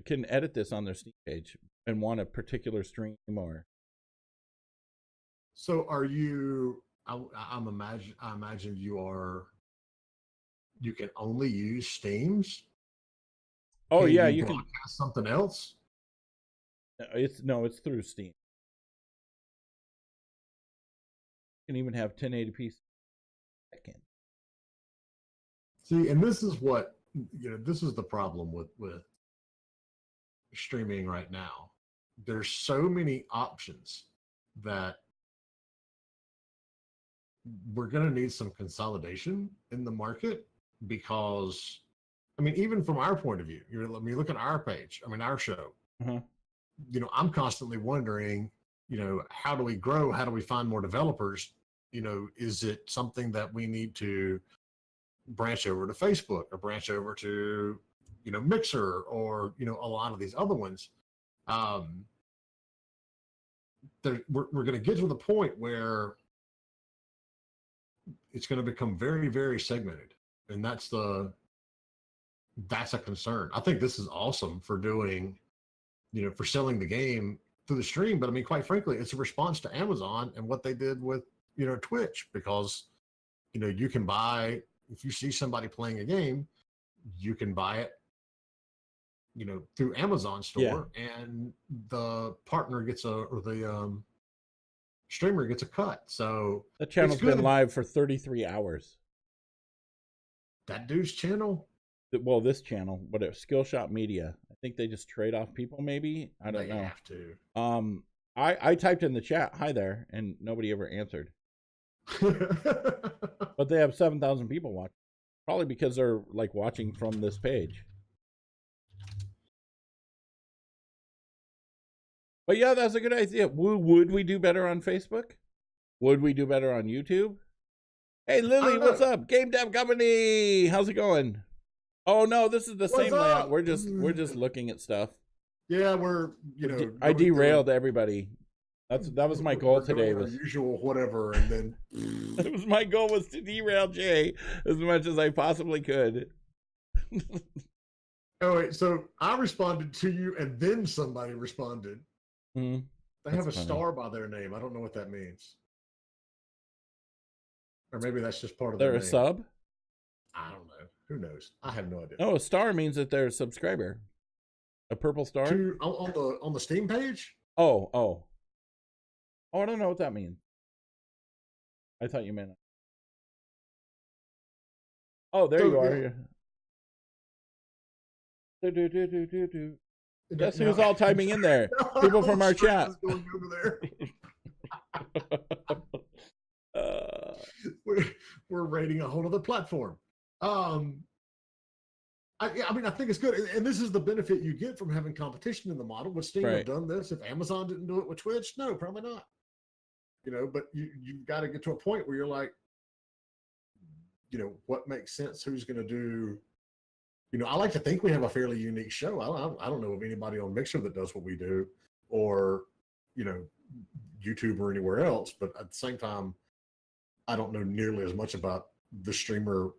can edit this on their Steam page and want a particular stream or. So are you? I imagine you can only use Steam's. Oh, yeah, you can something else. It's through Steam. You can even have 1080p second. See, and this is what this is the problem with streaming right now. There's so many options that we're going to need some consolidation in the market because. I mean, even from our point of view, look at our page. I mean, our show. Mm-hmm. I'm constantly wondering, how do we grow? How do we find more developers? Is it something that we need to branch over to Facebook or branch over to, Mixer or, a lot of these other ones? We're going to get to the point where it's going to become very, very segmented, and that's a concern. I think this is awesome for doing, for selling the game through the stream. But I mean, quite frankly, it's a response to Amazon and what they did with, Twitch, because, you can buy, if you see somebody playing a game, you can buy it, through Amazon store, and the partner gets the streamer gets a cut. So the channel's been live for 33 hours. That dude's channel? Well, this channel, whatever, Skillshot Media. I think they just trade off people, maybe. I don't know. They have to. I typed in the chat, hi there, and nobody ever answered. But they have 7,000 people watching. Probably because they're like watching from this page. But yeah, that's a good idea. Would we do better on Facebook? Would we do better on YouTube? Hey, Lily, what's up? Game Dev Company. How's it going? Oh no, this is the same layout. We're just looking at stuff. Yeah, I derailed everybody. That was my goal today. Was usual whatever, and then it was my goal was to derail Jay as much as I possibly could. Oh wait, so I responded to you, and then somebody responded. They have a star by their name. I don't know what that means, or maybe that's just part of their name. They're a sub. I don't know. Who knows? I have no idea. No, a star means that they're a subscriber. A purple star on the Steam page. Oh, I don't know what that means. I thought you meant. Oh, there you are. Guess who's all typing in there? People from our chat. Going over there. We're rating a whole other platform. I mean, I think it's good, and this is the benefit you get from having competition in the model. Would Steam have done this if Amazon didn't do it with Twitch? No, probably not. But you've got to get to a point where you're like, what makes sense? Who's going to do? I like to think we have a fairly unique show. I don't know of anybody on Mixer that does what we do, or YouTube or anywhere else. But at the same time, I don't know nearly as much about the streamer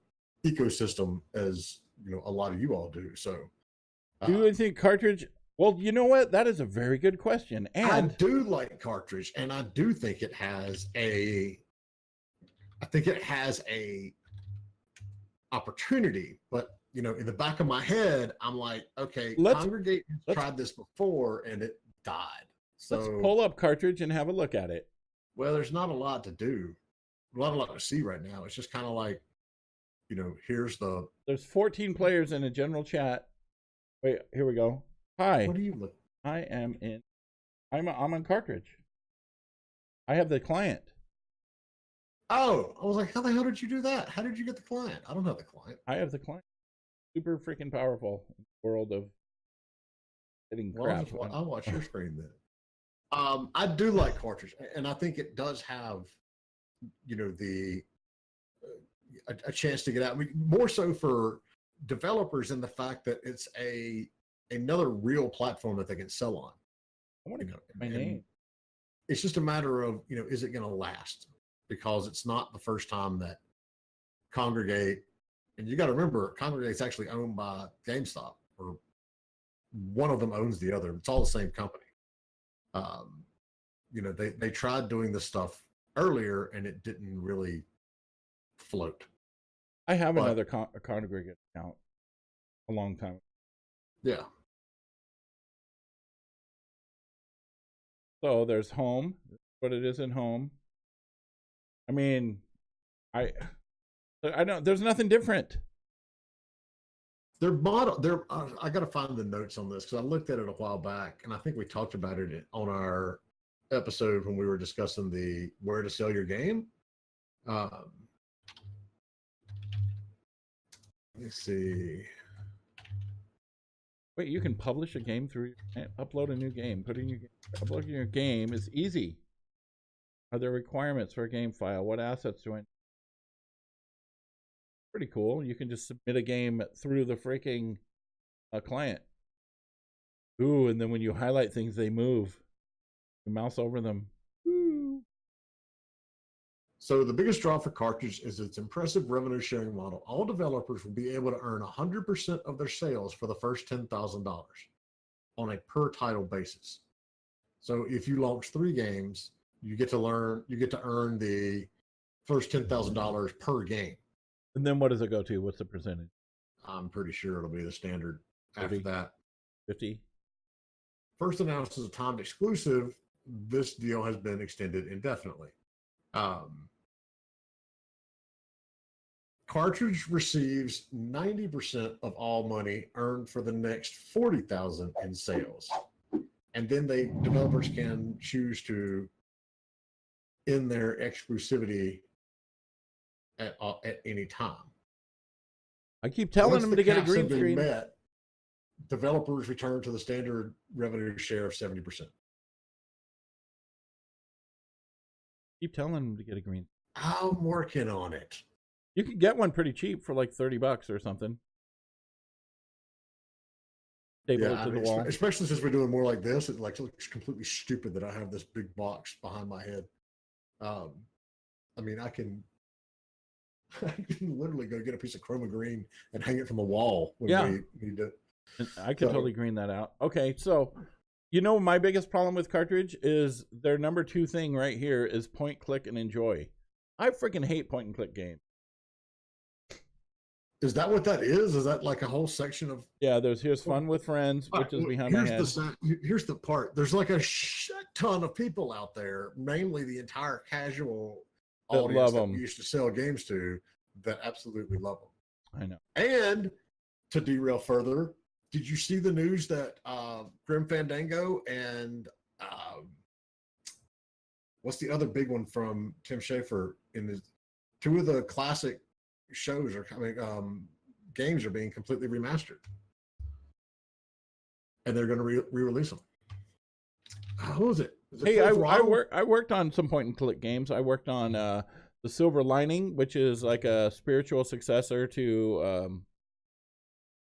ecosystem as a lot of you all do. So, do you think cartridge? Well, you know what? That is a very good question. And I do like cartridge, and I do think it has a. I think it has a opportunity, but in the back of my head, I'm like, okay, Congregate tried this before and it died. So let's pull up cartridge and have a look at it. Well, there's not a lot to do, not a lot to see right now. It's just kind of like, There's 14 players in a general chat. Wait, here we go. Hi. What are you looking? I'm on cartridge. I have the client. Oh, I was like, how the hell did you do that? How did you get the client? I don't have the client. I have the client. Super freaking powerful in the world of getting crap. I'll watch your screen then. I do like cartridge, and I think it does have, a chance to get out. I mean, more so for developers in the fact that it's another real platform that they can sell on. I want to get my name. It's just a matter of, is it going to last? Because it's not the first time that Congregate, and you got to remember, Congregate's actually owned by GameStop, or one of them owns the other. It's all the same company. They tried doing this stuff earlier, and it didn't really float. I have another Congregate account a long time ago. Yeah. So there's home, what it is in home. I mean, I don't. There's nothing different. Their model. I got to find the notes on this because I looked at it a while back, and I think we talked about it on our episode when we were discussing the where to sell your game. Let me see. Wait, you can publish a game through upload a new game. Uploading your game is easy. Are there requirements for a game file? What assets do I need? Pretty cool. You can just submit a game through the freaking client. Ooh, and then when you highlight things, they move. You mouse over them. Ooh. So the biggest draw for cartridge is its impressive revenue sharing model. All developers will be able to earn 100% of their sales for the first $10,000 on a per title basis. So if you launch 3 games, you get to earn the first $10,000 per game. And then what does it go to? What's the percentage? I'm pretty sure it'll be the standard 50? After that. 50? First announced as a timed exclusive, this deal has been extended indefinitely. Cartridge receives 90% of all money earned for the next 40,000 in sales. And then developers can choose to end their exclusivity at any time. I keep telling Once them the to get a caps have green been screen. met, developers return to the standard revenue share of 70%. Keep telling them to get a green. I'm working on it. You could get one pretty cheap for like $30 or something. Staple it to the wall. Especially since we're doing more like this, it looks completely stupid that I have this big box behind my head. I mean, I can literally go get a piece of chroma green and hang it from a wall when we need to. I could totally green that out. Okay, so my biggest problem with cartridge is their number 2 thing right here is point, click, and enjoy. I freaking hate point and click games. Is that what that is? Is that like a whole section of? Yeah, here's fun with friends, which is behind my head. Here's the part. There's like a shit ton of people out there, mainly the entire casual audience that we used to sell games to, that absolutely love them. I know. And to derail further, did you see the news that Grim Fandango and what's the other big one from Tim Schafer? Two of the classic shows are coming. Games are being completely remastered, and they're going to re-release them. Who was it? Hey, I worked on some point and click games. I worked on The Silver Lining, which is like a spiritual successor to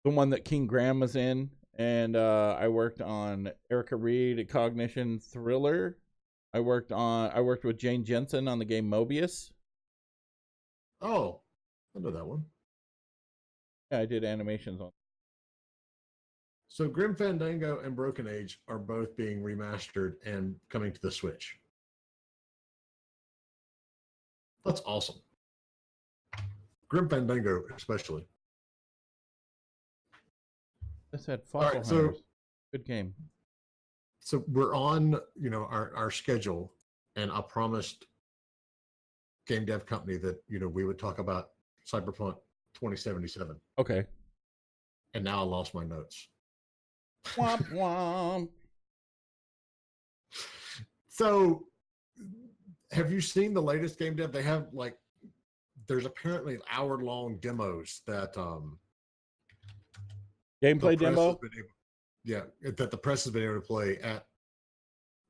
the one that King Graham was in, and I worked on Erica Reed, a cognition thriller. I worked with Jane Jensen on the game Mobius. Oh, I know that one. Yeah, I did animations on. So Grim Fandango and Broken Age are both being remastered and coming to the Switch. That's awesome. Grim Fandango especially. I said Fossil Hunters. So, good game. So we're on, our schedule, and I promised Game Dev Company that, we would talk about Cyberpunk 2077. Okay. And now I lost my notes. Womp womp. So, have you seen the latest Game Dev? They have there's apparently hour-long demos that gameplay demo. That the press has been able to play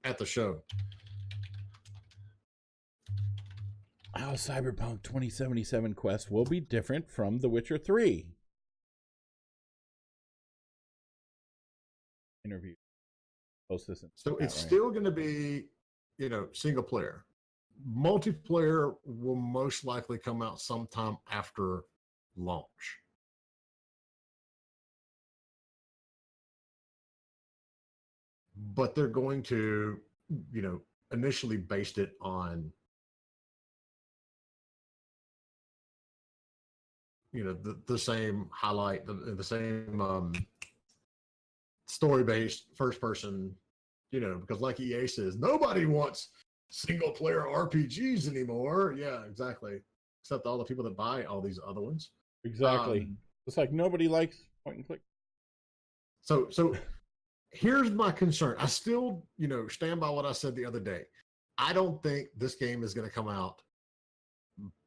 at the show. How Cyberpunk 2077 quest will be different from The Witcher 3. Interview. Post this in so it's still going to be, single player. Multiplayer will most likely come out sometime after launch. But they're going to, initially based it on, the same highlight, the same story-based first-person, because like EA says, nobody wants single-player RPGs anymore. Yeah, exactly. Except all the people that buy all these other ones. Exactly. It's like nobody likes point and click. So here's my concern. I still, stand by what I said the other day. I don't think this game is going to come out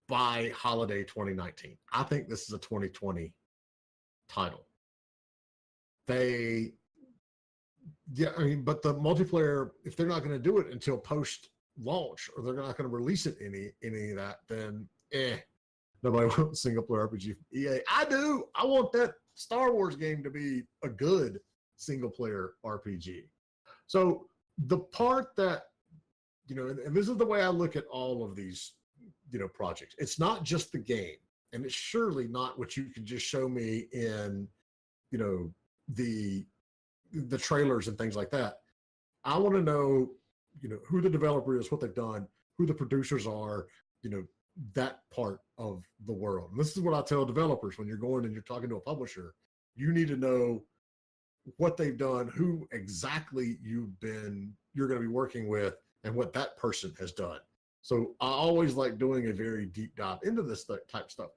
by holiday 2019. I think this is a 2020 title. But the multiplayer, if they're not going to do it until post-launch, or they're not going to release it any of that, then nobody wants single player RPG from EA. I do. I want that Star Wars game to be a good single player RPG. So the part that, and this is the way I look at all of these, projects. It's not just the game, and it's surely not what you can just show me in, the trailers and things like that. I want to know, who the developer is, what they've done, who the producers are, that part of the world. And this is what I tell developers when you're going and you're talking to a publisher. You need to know what they've done, who exactly you're going to be working with, and what that person has done. So I always like doing a very deep dive into this type of stuff.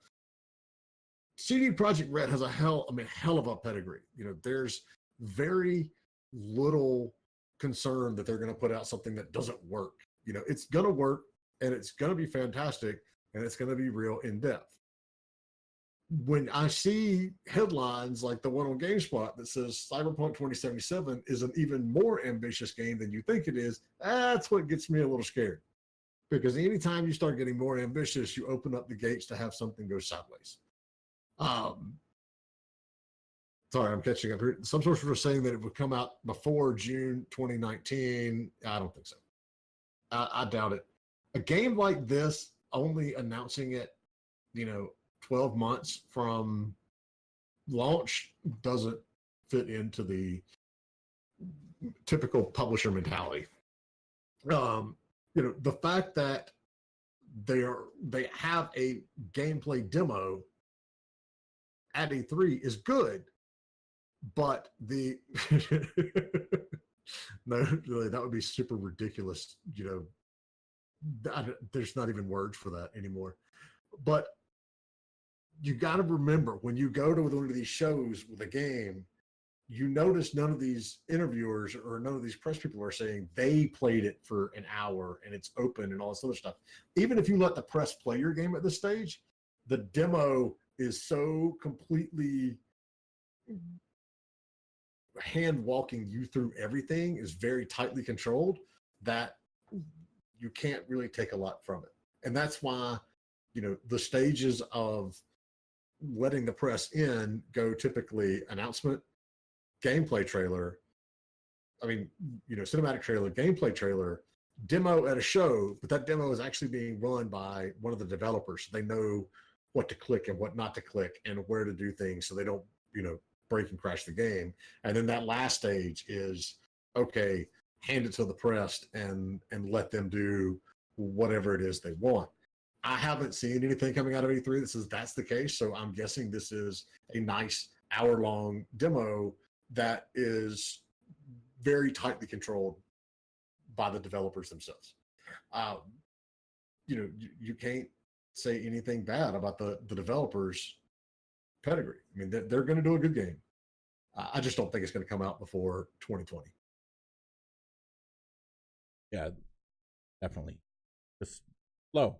CD Projekt Red has a hell of a pedigree. There's very little concern that they're going to put out something that doesn't work. It's going to work and it's going to be fantastic. and it's going to be real in depth. When I see headlines like the one on GameSpot that says Cyberpunk 2077 is an even more ambitious game than you think it is, that's what gets me a little scared. Because anytime you start getting more ambitious, you open up the gates to have something go sideways. Sorry, I'm catching up here. Some sources were saying that it would come out before June 2019. I don't think so. I doubt it. A game like this, only announcing it, 12 months from launch doesn't fit into the typical publisher mentality. The fact that they have a gameplay demo at E3 is good, but the no, really, that would be super ridiculous. There's not even words for that anymore. But you got to remember, when you go to one of these shows with a game, you notice none of these interviewers or none of these press people are saying they played it for an hour and it's open and all this other stuff. Even if you let the press play your game at this stage, the demo is so completely hand walking you through everything, is very tightly controlled, that you can't really take a lot from it. And that's why, the stages of letting the press in go typically announcement, gameplay trailer, cinematic trailer, gameplay trailer, demo at a show, but that demo is actually being run by one of the developers. So they know what to click and what not to click and where to do things so they don't, break and crash the game. And then that last stage is, okay, hand it to the press and let them do whatever it is they want. I haven't seen anything coming out of E3 that says that's the case, so I'm guessing this is a nice hour-long demo that is very tightly controlled by the developers themselves. You can't say anything bad about the developers' pedigree. I mean, they're going to do a good game. I just don't think it's going to come out before 2020. Yeah, definitely. Just low.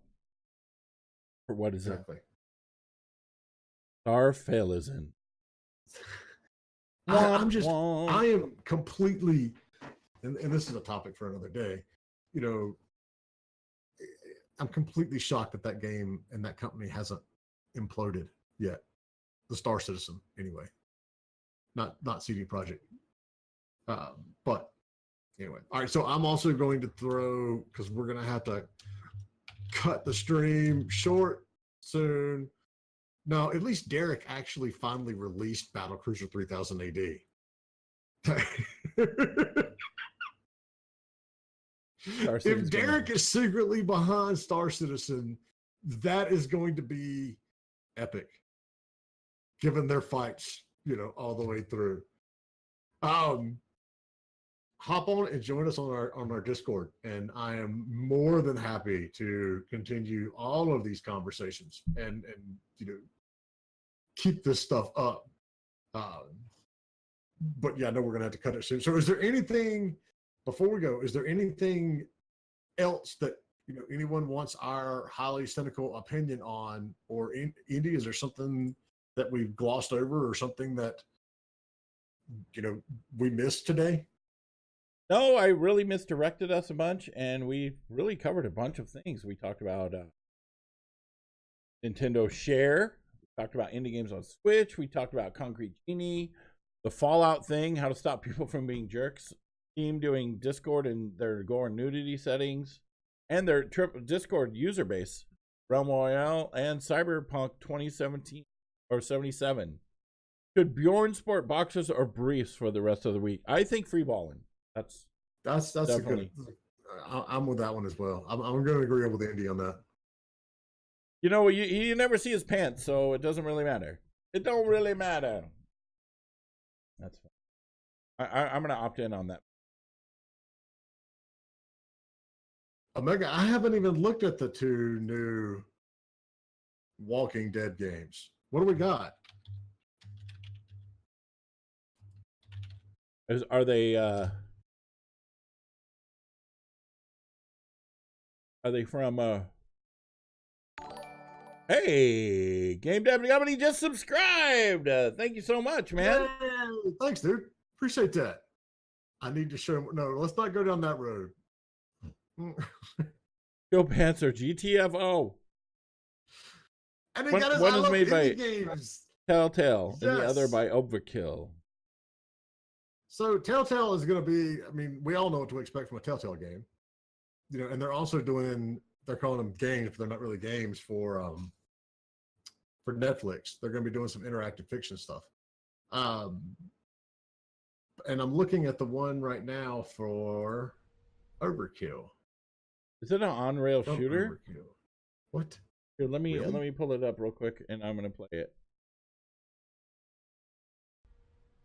For what is exactly. it? Starfield is in. I am completely, and this is a topic for another day, I'm completely shocked that game and that company hasn't imploded yet. The Star Citizen, anyway. Not CD Projekt. But anyway. All right, so I'm also going to throw, because we're going to have to cut the stream short soon. No, at least Derek actually finally released Battlecruiser 3000 AD. If Derek is secretly behind Star Citizen, that is going to be epic, given their fights, all the way through. Hop on and join us on our Discord, and I am more than happy to continue all of these conversations and keep this stuff up. But yeah, I know we're gonna have to cut it soon. So is there anything, before we go, is there anything else that anyone wants our highly cynical opinion on, or Indy, is there something that we've glossed over or something that we missed today? No, I really misdirected us a bunch, and we really covered a bunch of things. We talked about Nintendo Share. We talked about indie games on Switch. We talked about Concrete Genie, the Fallout thing, how to stop people from being jerks, Steam doing Discord and their Gore and Nudity settings, and their Discord user base, Realm Royale, and Cyberpunk 2017 or 77. Should Bjorn sport boxers or briefs for the rest of the week? I think free balling. That's definitely a good. I'm with that one as well. I'm going to agree with Andy on that. You never see his pants, so it doesn't really matter. It don't really matter. That's fine. I'm going to opt in on that. Omega, I haven't even looked at the 2 new Walking Dead games. What do we got? Are they from Hey, Game Deputy Company just subscribed. Thank you so much, man. Yay! Thanks, dude. Appreciate that. I need to show him. No, let's not go down that road. Go Panther GTFO. And he One got his is I love made by indie games. Telltale, and the Yes. other by Overkill. So Telltale is going to be, I mean, we all know what to expect from a Telltale game. You know, and they're also doing, they're calling them games, but they're not really games for Netflix. They're going to be doing some interactive fiction stuff. And I'm looking at the one right now for Overkill. Is it an on-rail From shooter? Overkill. What? Here, let me Really? pull it up real quick, and I'm gonna play it.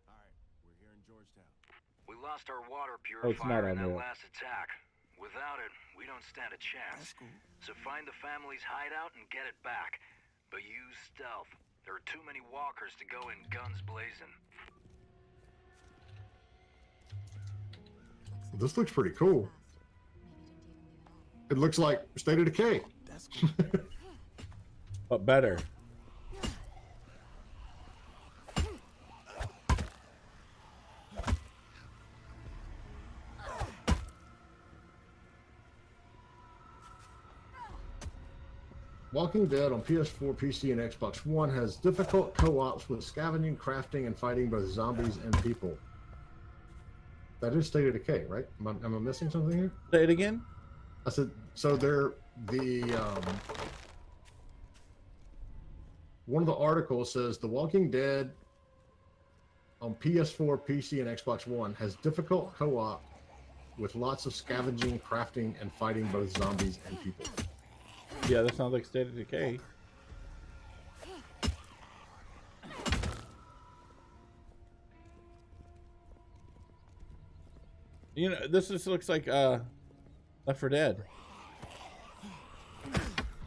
All right, we're here in Georgetown. We lost our water Oh, it's not purifier in that unreal. last attack. Without it, we don't stand a chance. That's cool. So find the family's hideout and get it back. But use stealth. There are too many walkers to go in guns blazing. This looks pretty cool. It looks like State of Decay. That's cool. But better. Walking Dead on PS4, PC, and Xbox One has difficult co-ops with scavenging, crafting, and fighting both zombies and people. That is State of Decay, right? Am I missing something here? Say it again. I said, so they're one of the articles says The Walking Dead on PS4, PC, and Xbox One has difficult co-op with lots of scavenging, crafting, and fighting both zombies and people. Yeah, that sounds like State of Decay. You know, this just looks like Left 4 Dead.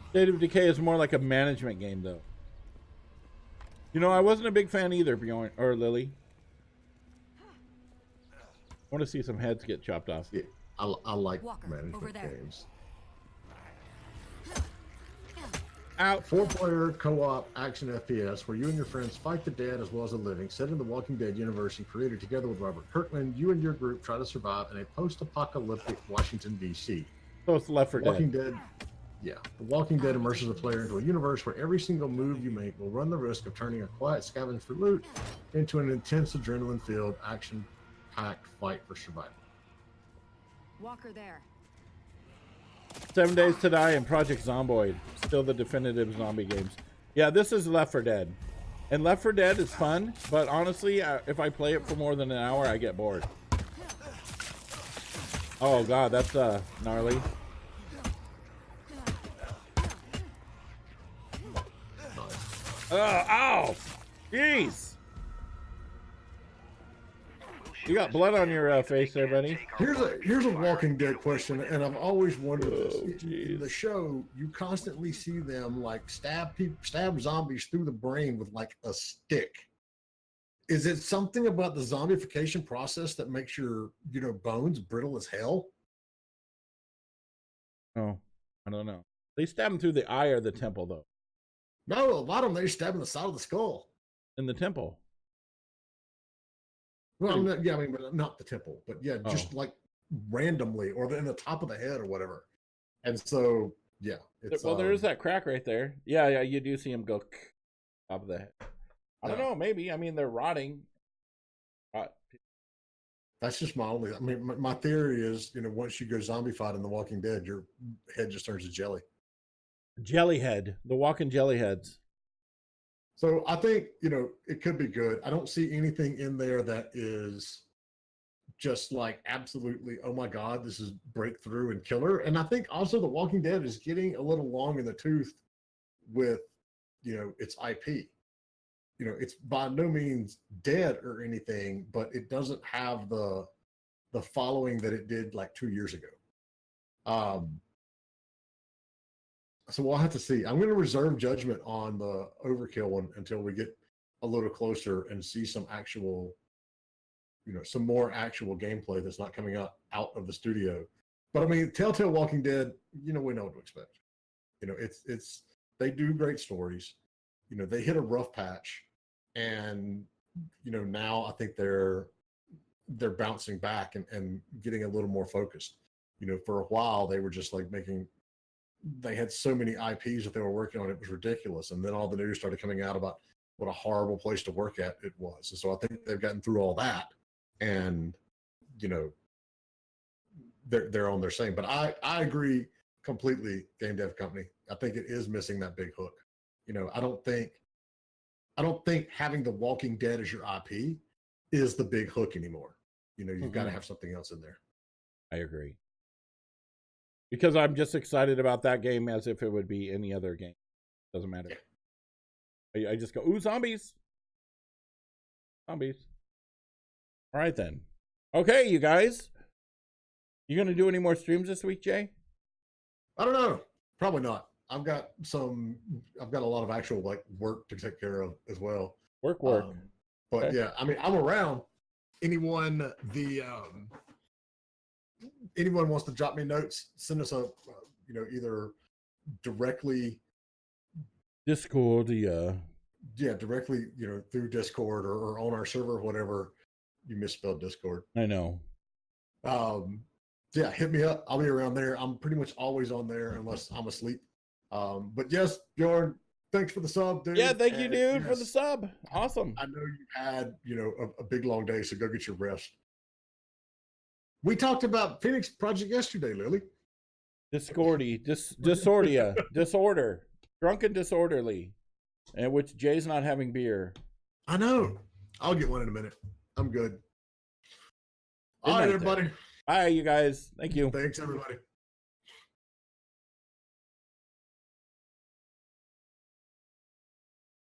State of Decay is more like a management game, though. You know, I wasn't a big fan either, Bjorn or Lily. I want to see some heads get chopped off. Yeah, I like Walker, over management there. games. Out. 4-player co-op action FPS where you and your friends fight the dead as well as the living, set in the Walking Dead universe and created together with Robert Kirkman. You and your group try to survive in a post-apocalyptic Washington, D.C. So it's Left 4 Walking Dead. Dead, yeah. The Walking Dead immerses a player into a universe where every single move you make will run the risk of turning a quiet scavenge for loot into an intense adrenaline-filled, action-packed fight for survival. Walker there. 7 Days to Die and Project Zomboid. Still the definitive zombie games. Yeah, this is Left 4 Dead. And Left 4 Dead is fun, but honestly, if I play it for more than an hour, I get bored. Oh god, that's gnarly. Ow! Jeez! You got blood on your face there, buddy. Here's a Walking Dead question, and I've always wondered this. Oh, In geez. the show, you constantly see them like stab zombies through the brain with like a stick. Is it something about the zombification process that makes your bones brittle as hell? Oh, I don't know. They stab him through the eye or the temple, though. No, a lot of them they stab in the side of the skull. In the temple. Well, but not the temple, but yeah, just like randomly or in the top of the head or whatever. And so, yeah. It's, Well, there is that crack right there. Yeah, you do see him go top of the head. I don't know, maybe. I mean, they're rotting. That's just my only. I mean, my theory is, once you go zombified in The Walking Dead, your head just turns to jelly. Jellyhead. The walking jellyheads. So I think, it could be good. I don't see anything in there that is just like absolutely, oh my God, this is breakthrough and killer. And I think also The Walking Dead is getting a little long in the tooth with, its IP. It's by no means dead or anything, but it doesn't have the following that it did like 2 years ago. So we'll have to see. I'm going to reserve judgment on the Overkill one until we get a little closer and see some actual, some more actual gameplay that's not coming out of the studio. But I mean, Telltale Walking Dead, we know what to expect. It's They do great stories. You know, they hit a rough patch, and you know, now I think they're bouncing back and getting a little more focused. You know, for a while they were just like they had so many IPs that they were working on, it was ridiculous. And then all the news started coming out about what a horrible place to work at it was. And so I think they've gotten through all that, and you know, they're on their same. But I agree completely, game dev company. I think it is missing that big hook. You know, I don't think having The Walking Dead as your IP is the big hook anymore. You know, you've got to have something else in there. I agree. Because I'm just excited about that game as if it would be any other game. Doesn't matter. Yeah. I just go, ooh, zombies. Zombies. All right, then. Okay, you guys. You going to do any more streams this week, Jay? I don't know. Probably not. I've got a lot of actual like work to take care of as well. Work. But okay. Yeah, I mean, I'm around. Anyone wants to drop me notes, send us a, you know, either directly Discord, yeah, directly, you know, through Discord or on our server, whatever. You misspelled Discord. I know. Yeah, hit me up. I'll be around there. I'm pretty much always on there unless I'm asleep. But yes, Bjorn, thanks for the sub, dude. Yeah, thank you, dude, for the sub. Awesome. I know you had, you know, a big long day, so go get your rest. We talked about Phoenix Project yesterday, Lily. Disorder, drunken disorderly, and which Jay's not having beer. I know. I'll get one in a minute. I'm good. All right, everybody. Bye, you guys. Thank you. Thanks, everybody.